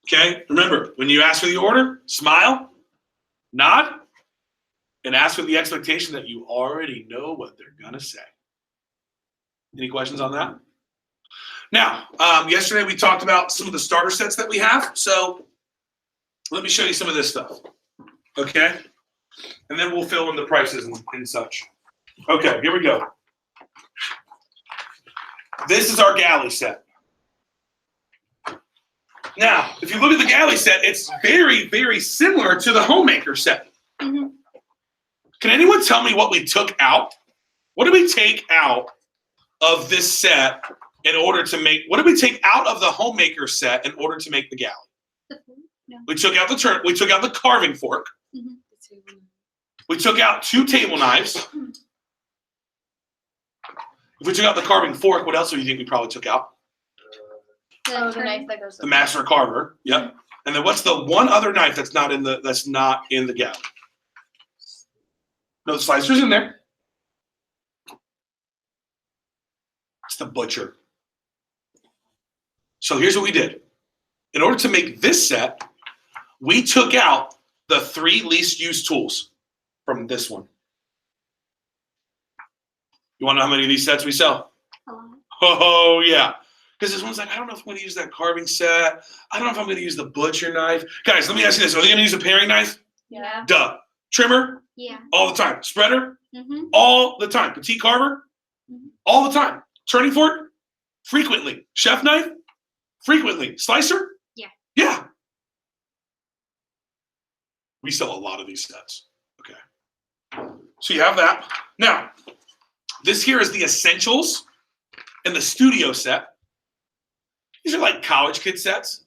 Okay, remember, when you ask for the order, smile, nod, and ask with the expectation that you already know what they're going to say. Any questions on that? Now, yesterday we talked about some of the starter sets that we have. So let me show you some of this stuff. Okay? And then we'll fill in the prices and such. Okay, here we go. This is our galley set. Now, if you look at the galley set, it's very, very similar to the homemaker set. Mm-hmm. Can anyone tell me what we took out? What did we take out of this set in order to make, what did we take out of the homemaker set in order to make the galley? No. We took out we took out the carving fork. Mm-hmm. We took out 2 table knives. If we took out the carving fork, what else do you think we probably took out? Oh, the knife that goes. The master carver. Yep. And then what's the one other knife that's not in the galley? No, the slicer's in there. It's the butcher. So here's what we did. In order to make this set, we took out the 3 least used tools from this one. You want to know how many of these sets we sell? A lot. Oh, yeah. Because this one's like, I don't know if I'm going to use that carving set. I don't know if I'm going to use the butcher knife. Guys, let me ask you this. Are they going to use a paring knife? Yeah. Duh. Trimmer? Yeah. All the time. Spreader? Mm-hmm. All the time. Petite carver? Mhm. All the time. Turning fork? Frequently. Chef knife? Frequently. Slicer? Yeah. Yeah. We sell a lot of these sets. Okay. So you have that. Now, this here is the essentials and the studio set. These are like college kid sets.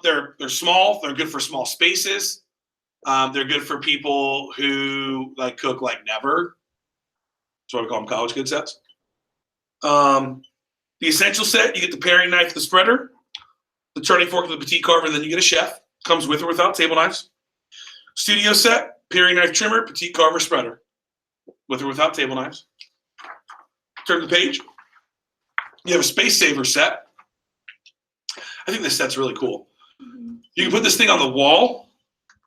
They're small. They're good for small spaces. They're good for people who like cook like never. That's why we call them college kid sets. The essential set, you get the paring knife, the spreader, the turning fork, and the petite carver, and then you get a chef. Comes with or without table knives. Studio set, paring knife, trimmer, petite carver, spreader. With or without table knives. Turn the page. You have a space saver set. I think this set's really cool. Mm-hmm. You can put this thing on the wall,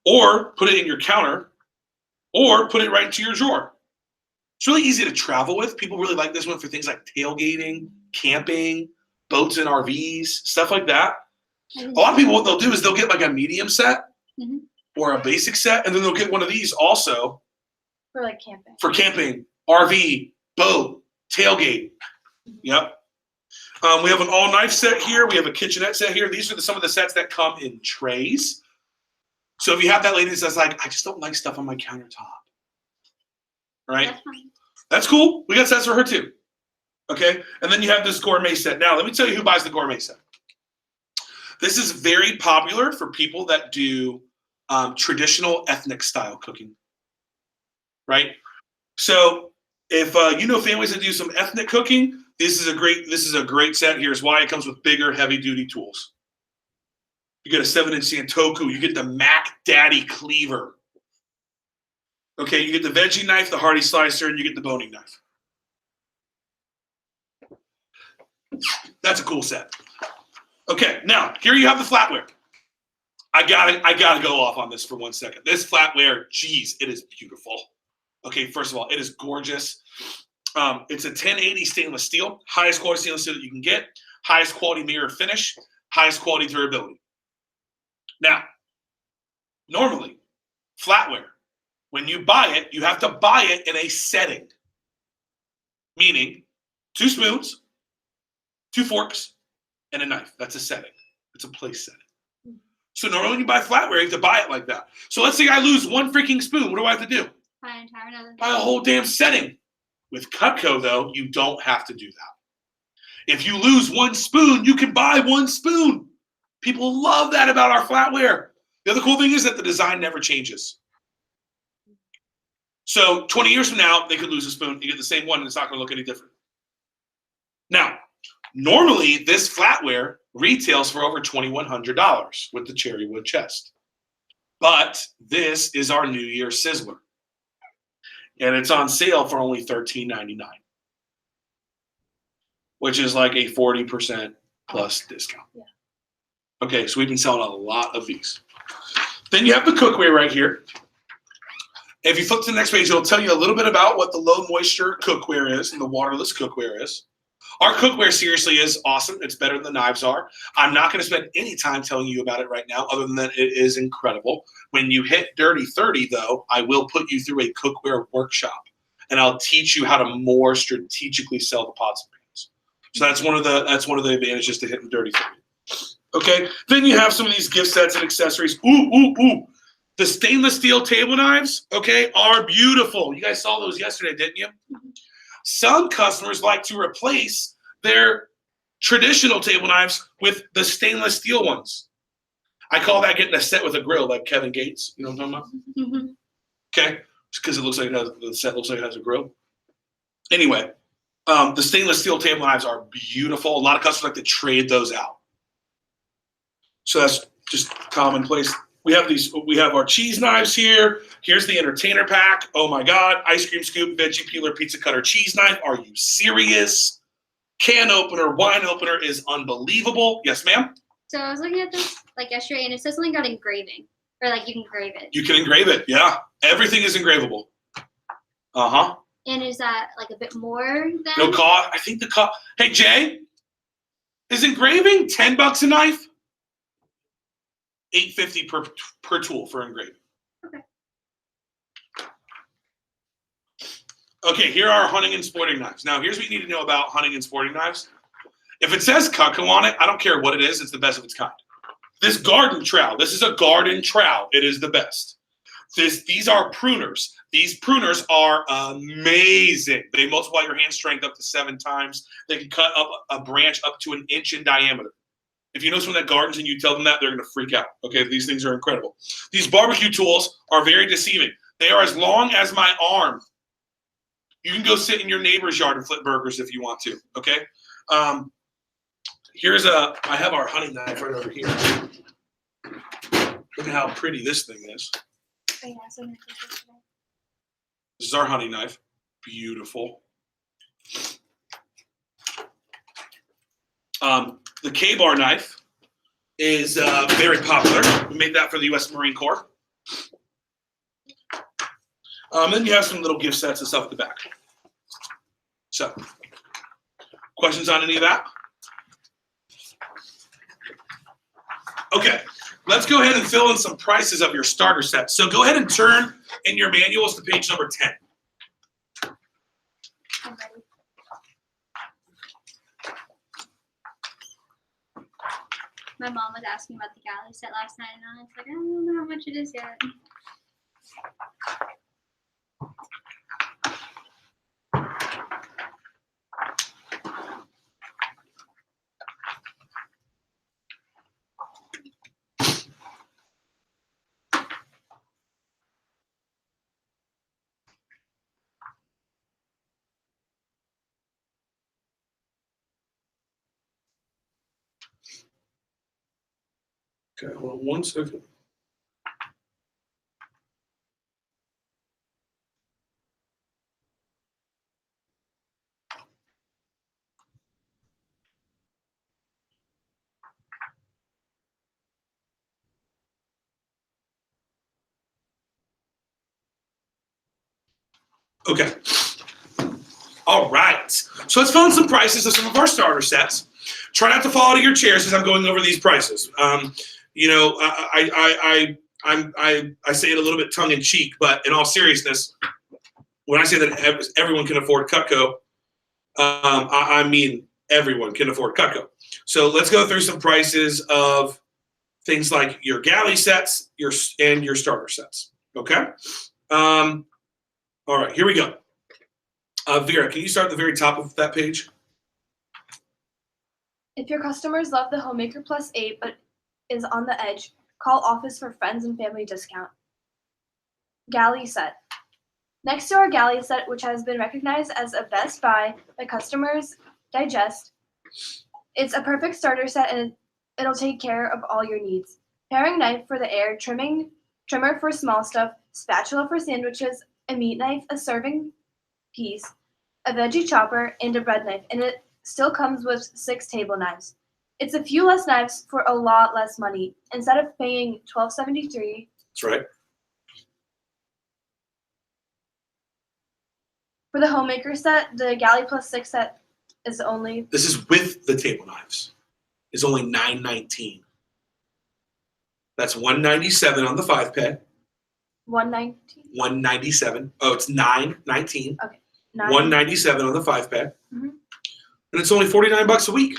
or put it in your counter, or put it right into your drawer. It's really easy to travel with. People really like this one for things like tailgating, camping, boats and RVs, stuff like that. A lot of people, what they'll do is they'll get like a medium set Mhm. or a basic set, and then they'll get one of these also For like camping. for camping, RV, boat, tailgate. Yep. We have an all knife set here. We have a kitchenette set here. These are some of the sets that come in trays. So if you have that lady that says like, I just don't like stuff on my countertop, right? That's fine. That's cool. We got sets for her too. Okay. And then you have this gourmet set. Now, let me tell you who buys the gourmet set. This is very popular for people that do traditional ethnic style cooking, right? So if you know families that do some ethnic cooking, this is a great set. Here's why. It comes with bigger, heavy duty tools. You get a 7-inch Santoku. You get the Mac Daddy cleaver. Okay, you get the veggie knife, the hearty slicer, and you get the boning knife. That's a cool set. Okay, now here you have the flatware. I gotta go off on this for 1 second. This flatware, geez, it is beautiful. Okay, first of all, it is gorgeous. It's a 1080 stainless steel, highest quality stainless steel that you can get, highest quality mirror finish, highest quality durability. Now, normally, flatware, when you buy it, you have to buy it in a setting. Meaning, 2 spoons, 2 forks, and a knife. That's a setting. It's a place setting. So normally when you buy flatware, you have to buy it like that. So let's say I lose 1 freaking spoon. What do I have to do? Buy an entire another. Buy a whole damn setting. With Cutco, though, you don't have to do that. If you lose 1 spoon, you can buy 1 spoon. People love that about our flatware. The other cool thing is that the design never changes. So 20 years from now, they could lose a spoon. You get the same one, and it's not going to look any different. Now, normally this flatware retails for over $2,100 with the cherry wood chest. But this is our New Year Sizzler. And it's on sale for only $13.99, which is like a 40% plus discount. Yeah. Okay, so we've been selling a lot of these. Then you have the cookware right here. If you flip to the next page, it'll tell you a little bit about what the low moisture cookware is and the waterless cookware is. Our cookware seriously is awesome. It's better than the knives are. I'm not going to spend any time telling you about it right now, other than that it is incredible. When you hit Dirty 30, though, I will put you through a cookware workshop, and I'll teach you how to more strategically sell the pots and pans. So that's one of the advantages to hitting Dirty 30. Okay. Then you have some of these gift sets and accessories. Ooh. The stainless steel table knives, okay, are beautiful. You guys saw those yesterday, didn't you? Some customers like to replace their traditional table knives with the stainless steel ones. I call that getting a set with a grill, like Kevin Gates. You know what I'm talking about? Okay, because it looks like the set looks like it has a grill. Anyway, the stainless steel table knives are beautiful. A lot of customers like to trade those out. So that's just commonplace. We have our cheese knives here. Here's the entertainer pack. Oh my God. Ice cream scoop, veggie peeler, pizza cutter, cheese knife. Are you serious? Can opener, wine opener is unbelievable. Yes, ma'am? So I was looking at this like yesterday, and it says something about engraving, or like you can engrave it. You can engrave it, yeah. Everything is engravable. Uh-huh. And is that like a bit more than? No cost. I think the cost. Hey, Jay, is engraving $10 a knife? $8.50 per tool for engraving. Okay. Okay, here are hunting and sporting knives. Now, here's what you need to know about hunting and sporting knives. If it says Cutco on it, I don't care what it is. It's the best of its kind. This garden trowel, this is a garden trowel. It is the best. These are pruners. These pruners are amazing. They multiply your hand strength up to 7 times. They can cut up a branch up to 1 inch in diameter. If you know someone that gardens and you tell them that, they're going to freak out. Okay, these things are incredible. These barbecue tools are very deceiving. They are as long as my arm. You can go sit in your neighbor's yard and flip burgers if you want to. Okay. I have our hunting knife right over here. Look at how pretty this thing is. Oh, yeah, so I'm gonna take this today. This is our hunting knife. Beautiful. The K-bar knife is very popular. We made that for the U.S. Marine Corps. Then you have some little gift sets and stuff at the back. So, questions on any of that? Okay, let's go ahead and fill in some prices of your starter sets. So go ahead and turn in your manuals to page number 10. I'm ready. My mom was asking about the galley set last night, and I was like, I don't know how much it is yet. Okay, hold on 1 second. Okay. All right. So let's fill in some prices of some of our starter sets. Try not to fall out of your chairs as I'm going over these prices. You know, I say it a little bit tongue in cheek, but in all seriousness, when I say that everyone can afford Cutco, I mean everyone can afford Cutco. So let's go through some prices of things like your galley sets, your starter sets. Okay. All right, here we go. Vera, can you start at the very top of that page? If your customers love the Homemaker Plus 8 but is on the edge, call office for friends and family discount. Galley set. Next to our galley set, which has been recognized as a best buy by Customers Digest, it's a perfect starter set and it'll take care of all your needs. Paring knife for the air, trimmer for small stuff, spatula for sandwiches, a meat knife, a serving piece, a veggie chopper, and a bread knife, and it still comes with 6 table knives. It's a few less knives for a lot less money. Instead of paying $12.73, That's right. for the homemaker set, the Galley Plus 6 set is only This is with the table knives. It's only $9.19. That's $197 on the 5-pay. $119. $197. Oh, it's $9.19. $9. $197 on the 5-pay. Mhm. And it's only $49 a week.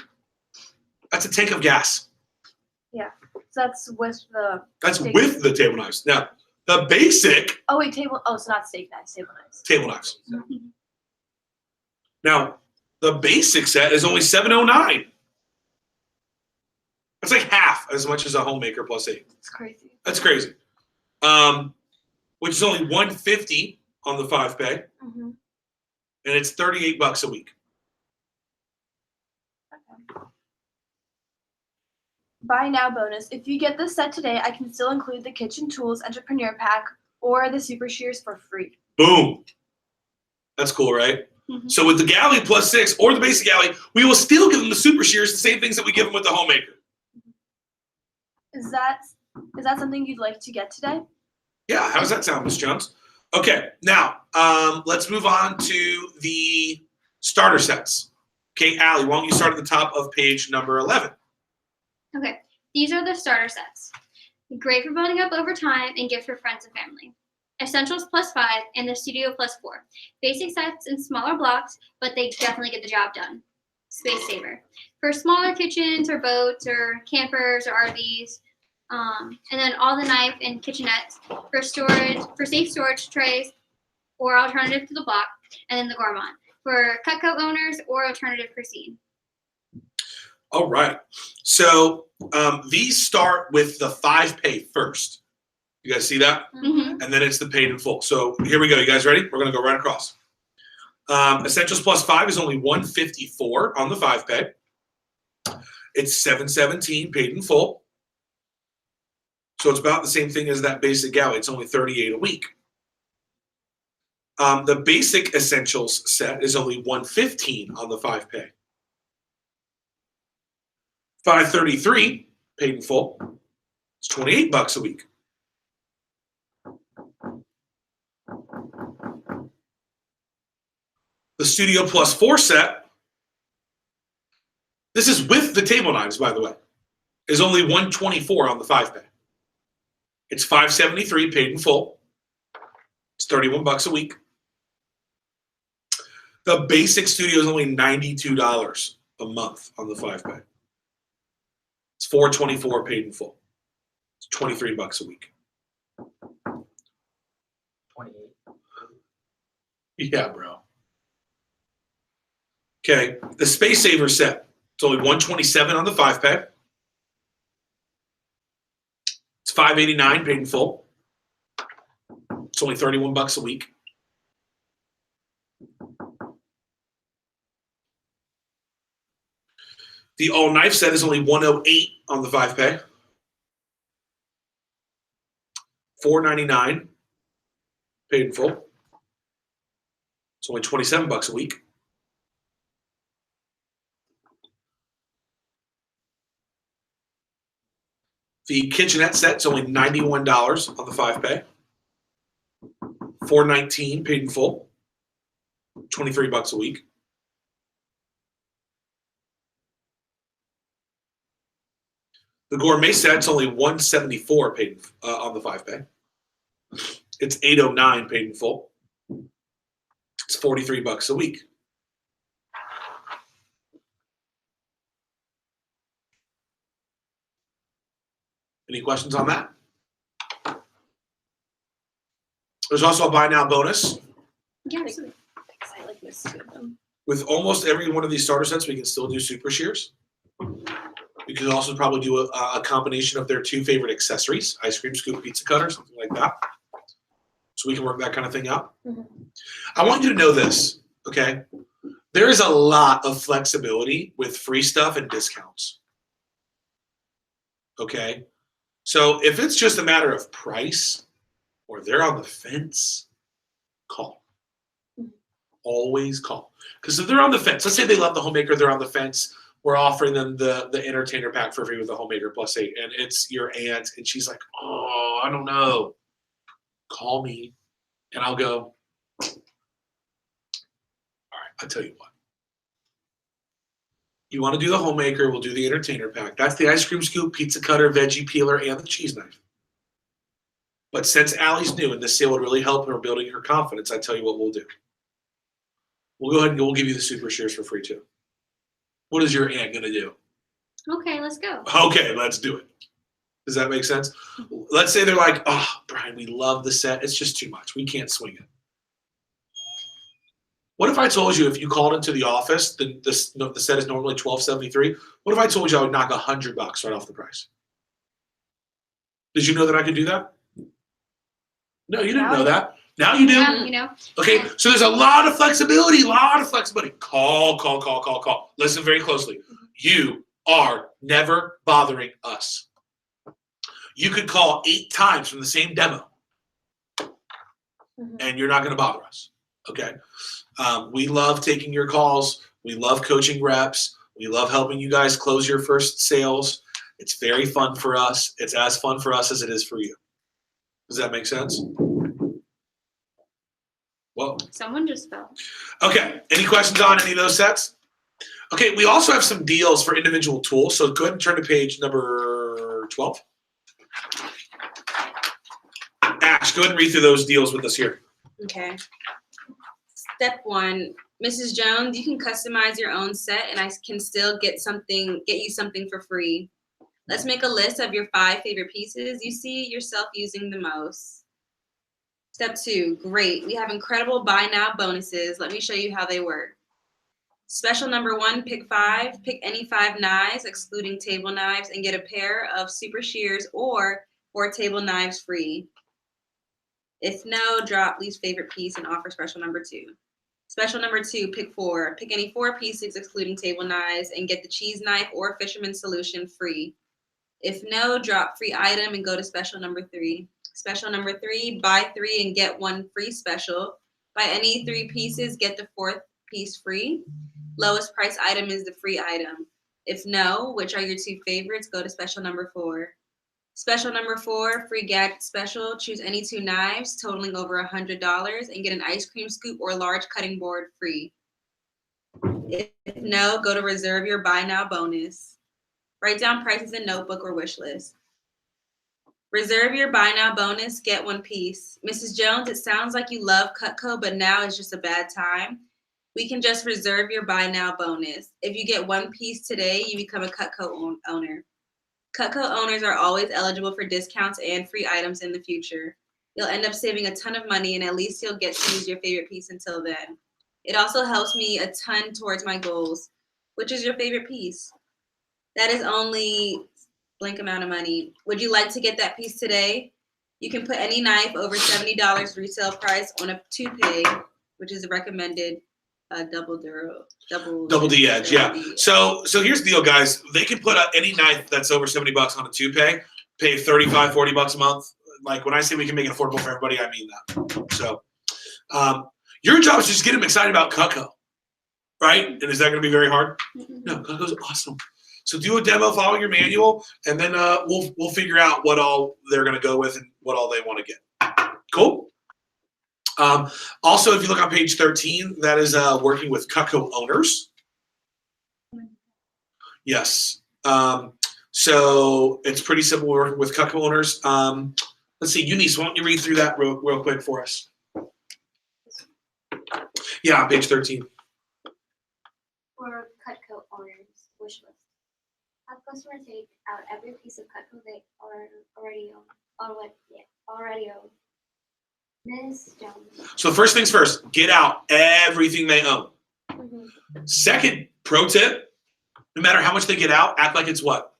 That's a tank of gas. So that's with the. That's Steak. with the table knives. Now, the basic Oh wait, table. Oh, so not steak knives, table knives. table knives. Now, the basic set is only $709. That's like half as much as a homemaker plus 8. It's crazy. That's crazy. Which is only $150 on the 5-pay, Mm-hmm. and it's $38 a week. Okay. Buy now bonus. If you get this set today, I can still include the kitchen tools entrepreneur pack or the super shears for free. Boom. That's cool, right? Mhm. So with the Galley plus 6 or the basic Galley, we will still give them the super shears, the same things that we give them with the homemaker. Is that something you'd like to get today? Yeah, how does that sound, Ms. Jones? Okay, now let's move on to the starter sets. Okay, Allie, why don't you start at the top of page number 11? Okay, these are the starter sets. Great for building up over time and gift for friends and family. Essentials plus 5 and the Studio plus 4. Basic sets in smaller blocks, but they definitely get the job done. Space saver. For smaller kitchens or boats or campers or RVs. And then all the knife and kitchenettes for storage, for safe storage trays or alternative to the block. And then the gourmand for Cutco owners or alternative cuisine. All right. So these start with the 5-pay first. You guys see that? Mm-hmm. And then it's the paid in full. So here we go. You guys ready? We're going to go right across. Essentials plus 5 is only $154 on the 5-pay. It's $717 paid in full. So it's about the same thing as that basic Galley. It's only $38 a week. The basic essentials set is only $115 on the 5-pay. $533 paid in full. It's $28 a week. The Studio Plus 4 set, this is with the table knives, by the way, is only $124 on the 5-pay. It's $573 paid in full. It's $31 a week. The basic Studio is only $92 a month on the 5-pay. It's $424 paid in full. It's $23 a week. 28. Yeah, bro. Okay, the Space Saver set. It's only $127 on the 5-pay. It's $589 paid in full. It's only $31 a week. The all knife set is only $108 on the 5-pay. $499 paid in full. It's only $27 a week. The kitchenette set's only $91 on the 5-pay. $419 paid in full. $23 a week. The gourmet set's only $174 paid on the 5-pay. It's $809 paid in full. It's $43 a week. Any questions on that? There's also a buy now bonus. Yeah, absolutely. I like this two of them. With almost every one of these starter sets, we can still do super shears. We could also probably do a combination of their 2 favorite accessories, ice cream scoop, pizza cutter, something like that. so we can work that kind of thing out. Mhm. I want you to know this, okay? There is a lot of flexibility with free stuff and discounts. Okay? So if it's just a matter of price or they're on the fence, call. Always call. Because if they're on the fence, let's say they love the homemaker, they're on the fence, we're offering them the entertainer pack for free with the homemaker plus 8, and it's your aunt, and she's like, oh, I don't know. Call me, and I'll go, all right, I'll tell you what. You want to do the homemaker, we'll do the entertainer pack. That's the ice cream scoop, pizza cutter, veggie peeler, and the cheese knife. But since Allie's new and this sale would really help her building her confidence, I tell you what we'll do. We'll go ahead and we'll give you the super shares for free too. What is your aunt going to do? Okay, let's go. Okay, let's do it. Does that make sense? Let's say they're like, oh, Brian, we love the set. It's just too much. We can't swing it. What if I told you if you called into the office, the set is normally $12.73. What if I told you I would knock $100 right off the price? Did you know that I could do that? No, you didn't know that. Now you do. Yeah, you know. Okay, so there's a lot of flexibility, Call. Listen very closely. You are never bothering us. You could call 8 times from the same demo, and you're not going to bother us. Okay? We love taking your calls. We love coaching reps. We love helping you guys close your first sales. It's very fun for us. It's as fun for us as it is for you. Does that make sense? Whoa. Someone just fell. Okay. Any questions on any of those sets? Okay. We also have some deals for individual tools. So go ahead and turn to page number 12. Ash, go ahead and read through those deals with us here. Okay. Step 1, Mrs. Jones, you can customize your own set, and I can still get you something for free. Let's make a list of your 5 favorite pieces you see yourself using the most. Step 2, great. We have incredible buy now bonuses. Let me show you how they work. Special number 1, pick 5. Pick any 5 knives, excluding table knives, and get a pair of super shears or 4 table knives free. If no, drop least favorite piece and offer special number 2. Special number 2, pick 4. Pick any 4 pieces, excluding table knives, and get the cheese knife or fisherman's solution free. If no, drop free item and go to special number 3. Special number 3, buy 3 and get 1 free special. Buy any 3 pieces, get the 4th piece free. Lowest price item is the free item. If no, which are your 2 favorites, go to special number 4. Special number 4, free gadget special. Choose any 2 knives totaling over $100 and get an ice cream scoop or large cutting board free. If no, go to reserve your buy now bonus. Write down prices in notebook or wish list. Reserve your buy now bonus, get 1 piece. Mrs. Jones, it sounds like you love Cutco, but now is just a bad time. We can just reserve your buy now bonus. If you get 1 piece today, you become a Cutco owner. Cutco owners are always eligible for discounts and free items in the future. You'll end up saving a ton of money, and at least you'll get to use your favorite piece until then. It also helps me a ton towards my goals. Which is your favorite piece? That is only blank amount of money. Would you like to get that piece today? You can put any knife over $70 retail price on a 2-pay, which is a recommended double D edge, yeah. So here's the deal, guys. They can put any knife that's over $70 on a 2-pay, pay $35-$40 a month. Like when I say we can make it affordable for everybody, I mean that. So your job is just get them excited about Cutco, right? And is that going to be very hard? No, Cutco's awesome. So do a demo following your manual, and then we'll figure out what all they're going to go with and what all they want to get. Cool. Also, if you look on page 13, that is working with Cutco owners. Yes. So it's pretty simple working with Cutco owners. Let's see, Eunice, why don't you read through that real quick for us? Yeah, on page 13. For Cutco owners, wish list. Have customers take out every piece of Cutco they already own. Ms. Jones. So first things first, get out everything they own. Second pro tip, no matter how much they get out, act like it's what?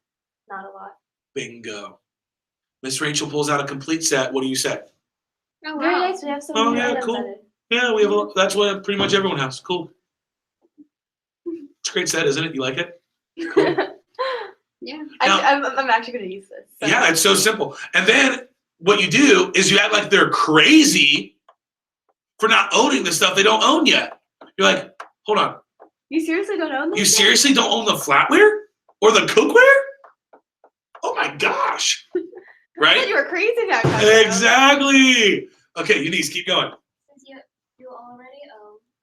Not a lot. Bingo. Miss Rachel pulls out a complete set. What do you say? Oh, Very wow. nice. We have so Oh, many yeah, items cool. added. Yeah, we have. That's what pretty much everyone has. Cool. It's a great set, isn't it? You like it? Cool. Yeah. I'm actually gonna use this. So. Yeah, it's so simple. And then what you do is you act like they're crazy for not owning the stuff they don't own yet. You're like, hold on, You seriously don't own this? you yet? seriously don't own the flatware or the cookware? Oh my gosh. I thought Right? you were crazy back then. Exactly. Okay, Eunice, keep going. Since you already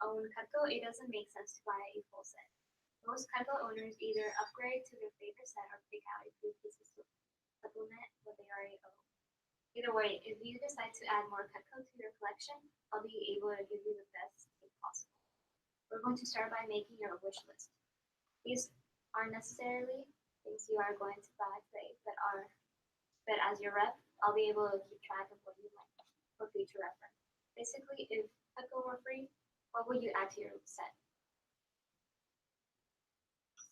own Cutco, it doesn't make sense to buy a full set. Most Cutco owners either upgrade to their favorite set or pick out a few pieces to supplement what they already own. Either way, if you decide to add more Cutco to your collection, I'll be able to give you the best deal possible. We're going to start by making your wish list. These aren't necessarily things you are going to buy today, but as your rep, I'll be able to keep track of what you like for future reference. Basically, if Cutco were free, what would you add to your set?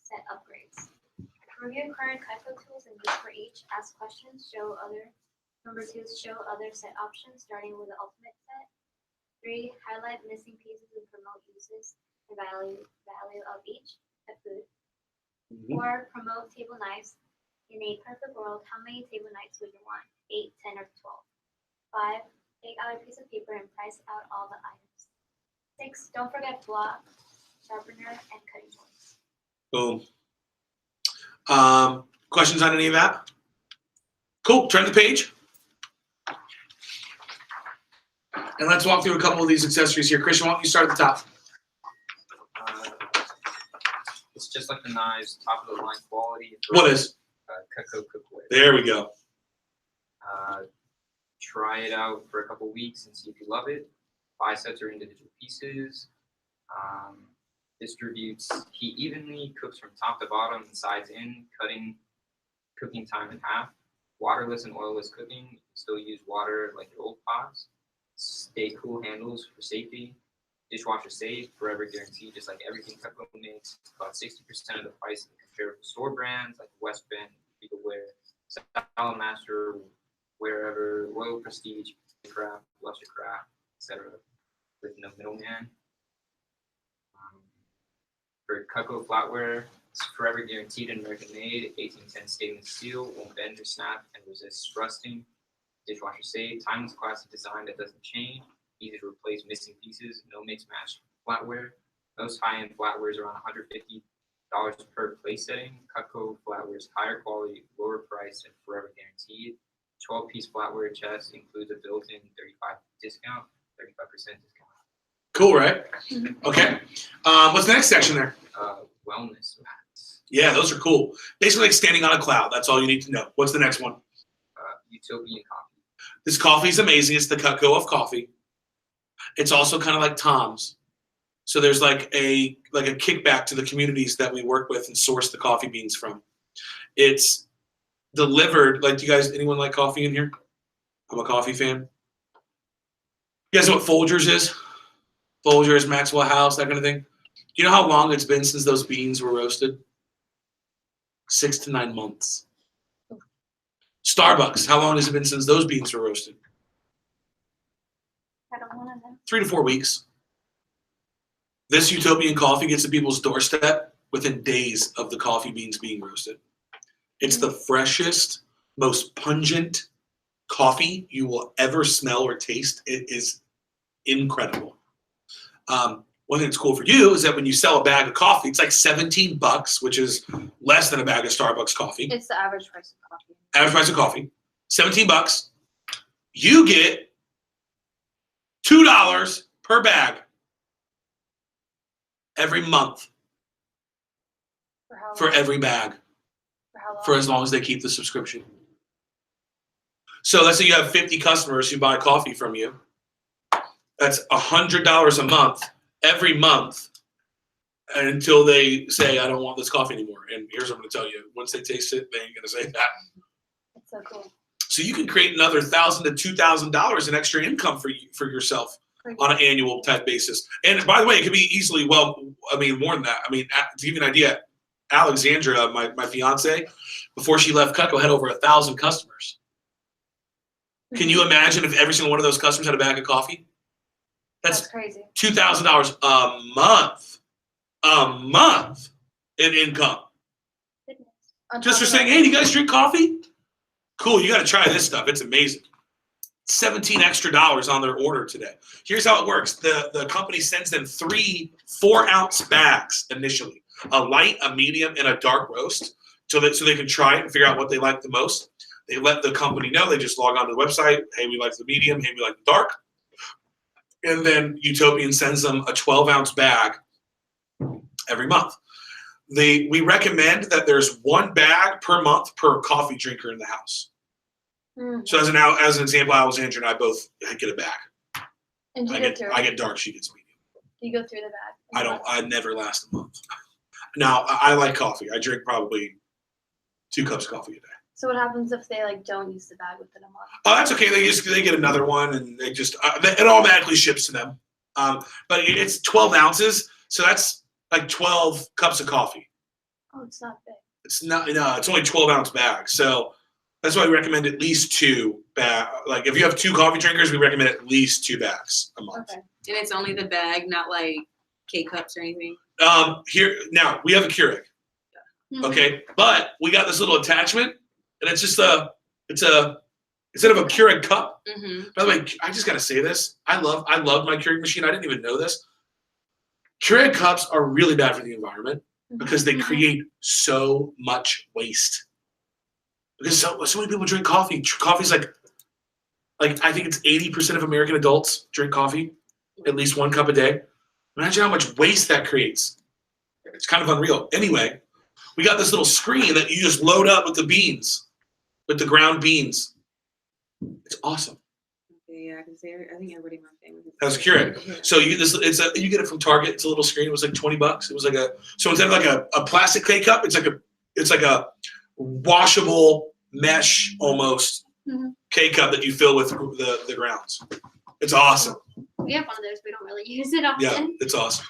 Set upgrades. Review current Cutco tools and use for each. Ask questions. Number 2, show other set options, starting with the ultimate set. 3, highlight missing pieces and promote uses and value of each. Pet food. 4, promote table knives. In a perfect world, how many table knives would you want? 8, 10, or 12? 5, take out a piece of paper and price out all the items. 6, don't forget block, sharpener, and cutting boards. Boom. Questions on any of that? Cool. Turn the page. And let's walk through a couple of these accessories here. Christian, why don't you start at the top? It's just like the knives, top of the line quality. What is? Cutco cookware. There we go. Try it out for a couple weeks and see if you love it. Buy sets or individual pieces. Distributes heat evenly, cooks from top to bottom and sides in, cooking time in half. Waterless and oilless cooking. You can still use water like your old pots. Stay cool handles for safety. Dishwasher safe, forever guaranteed, just like everything Cutco makes. About 60% of the price of comparable store brands like West Bend, Beagleware, Salamaster, wherever, Royal Prestige, Craft, Luster Craft, etc. with no middleman. For Cutco flatware, it's forever guaranteed and American made. 1810 stainless steel, won't bend or snap and resists rusting. Dishwasher safe, timeless classic design that doesn't change. Easy to replace missing pieces, no mix match flatware. Most high-end flatwares are around $150 per place setting. Cutco flatware is higher quality, lower price, and forever guaranteed. 12-piece flatware chest includes a built-in 35% discount. Cool, right? Okay. What's the next section there? Wellness mats. Yeah, those are cool. Basically like standing on a cloud. That's all you need to know. What's the next one? Utopian coffee. This coffee is amazing. It's the Cutco of coffee. It's also kind of like Tom's. So there's like a kickback to the communities that we work with and source the coffee beans from. It's delivered. Like, do you guys, anyone like coffee in here? I'm a coffee fan. You guys know what Folgers is? Folgers, Maxwell House, that kind of thing. Do you know how long it's been since those beans were roasted? 6 to 9 months. Starbucks, how long has it been since those beans were roasted? I don't want to know. 3 to 4 weeks. This Utopian coffee gets to people's doorstep within days of the coffee beans being roasted. It's the freshest, most pungent coffee you will ever smell or taste. It is incredible. One thing that's cool for you is that when you sell a bag of coffee, it's like $17, which is less than a bag of Starbucks coffee. It's the average price of coffee. Average price of coffee, $17. You get $2 per bag every month For how long? for every bag For how long? for as long as they keep the subscription. So let's say you have 50 customers who buy coffee from you. That's $100 a month, every month, until they say, I don't want this coffee anymore. And here's what I'm going to tell you. Once they taste it, they ain't going to say that. It's so cool. So you can create another $1,000 to $2,000 in extra income for yourself on an annual type basis. And by the way, it could be easily, more than that. To give you an idea, Alexandra, my fiance, before she left Cutco, had over 1,000 customers. Can you imagine if every single one of those customers had a bag of coffee? That's That's crazy. $2,000 a month in income. Goodness. On Just top for of saying, that- hey, do you guys drink coffee? Cool, you got to try this stuff. It's amazing. $17 extra on their order today. Here's how it works. The company sends them 3 4-ounce bags initially, a light, a medium, and a dark roast, so they can try it and figure out what they like the most. They let the company know. They just log on to the website. Hey, we like the medium. Hey, we like the dark. And then Utopian sends them a 12-ounce bag every month. We recommend that there's 1 bag per month per coffee drinker in the house. Mm. So as an example, Alexandra and I both get a bag. And do you I go get through? I get dark. She gets medium. Do you go through the bag? I never last a month. Now I like coffee. I drink probably 2 cups of coffee a day. So what happens if they like don't use the bag within a month? Oh, that's okay. They get another one, and they just it automatically ships to them. But it's 12 ounces, so that's like 12 cups of coffee. Oh, it's not big. It's not. No, it's only 12-ounce bag. So that's why we recommend at least 2 bags. Like if you have 2 coffee drinkers, we recommend at least 2 bags a month. Okay. And it's only the bag, not like K-cups or anything. Here now we have a Keurig, Mhm. okay, but we got this little attachment, and it's just instead of a Keurig cup. Mm-hmm. By the way, I just gotta say this. I love my Keurig machine. I didn't even know this. Keurig cups are really bad for the environment because they Mhm. create so much waste. Because so many people drink coffee. Coffee's like I think it's 80% of American adults drink coffee, at least 1 cup a day. Imagine how much waste that creates. It's kind of unreal. Anyway, we got this little screen that you just load up with the beans, with the ground beans. It's awesome. Okay, yeah, because I think everybody in my family. That's Keurig. So you get this. You get it from Target. It's a little screen. It was like $20. It was like so instead of like a plastic K cup, it's like a washable mesh almost Mhm. K cup that you fill with the grounds. It's awesome. We have one of those. We don't really use it often. Yeah, it's awesome.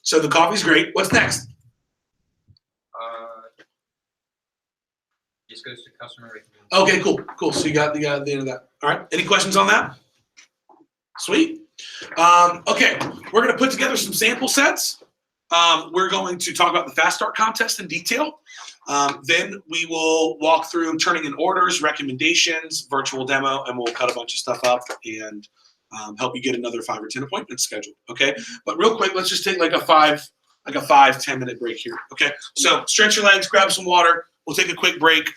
So the coffee's great. What's next? Just goes to customer recommendation. Okay, cool. So you got the end of that. All right. Any questions on that? Sweet. Okay, we're gonna put together some sample sets. We're going to talk about the Fast Start contest in detail. Then we will walk through turning in orders, recommendations, virtual demo, and we'll cut a bunch of stuff up and help you get another 5 or 10 appointments scheduled. Okay, but real quick, let's just take like a 5-10 minute break here. Okay, so stretch your legs, grab some water. We'll take a quick break.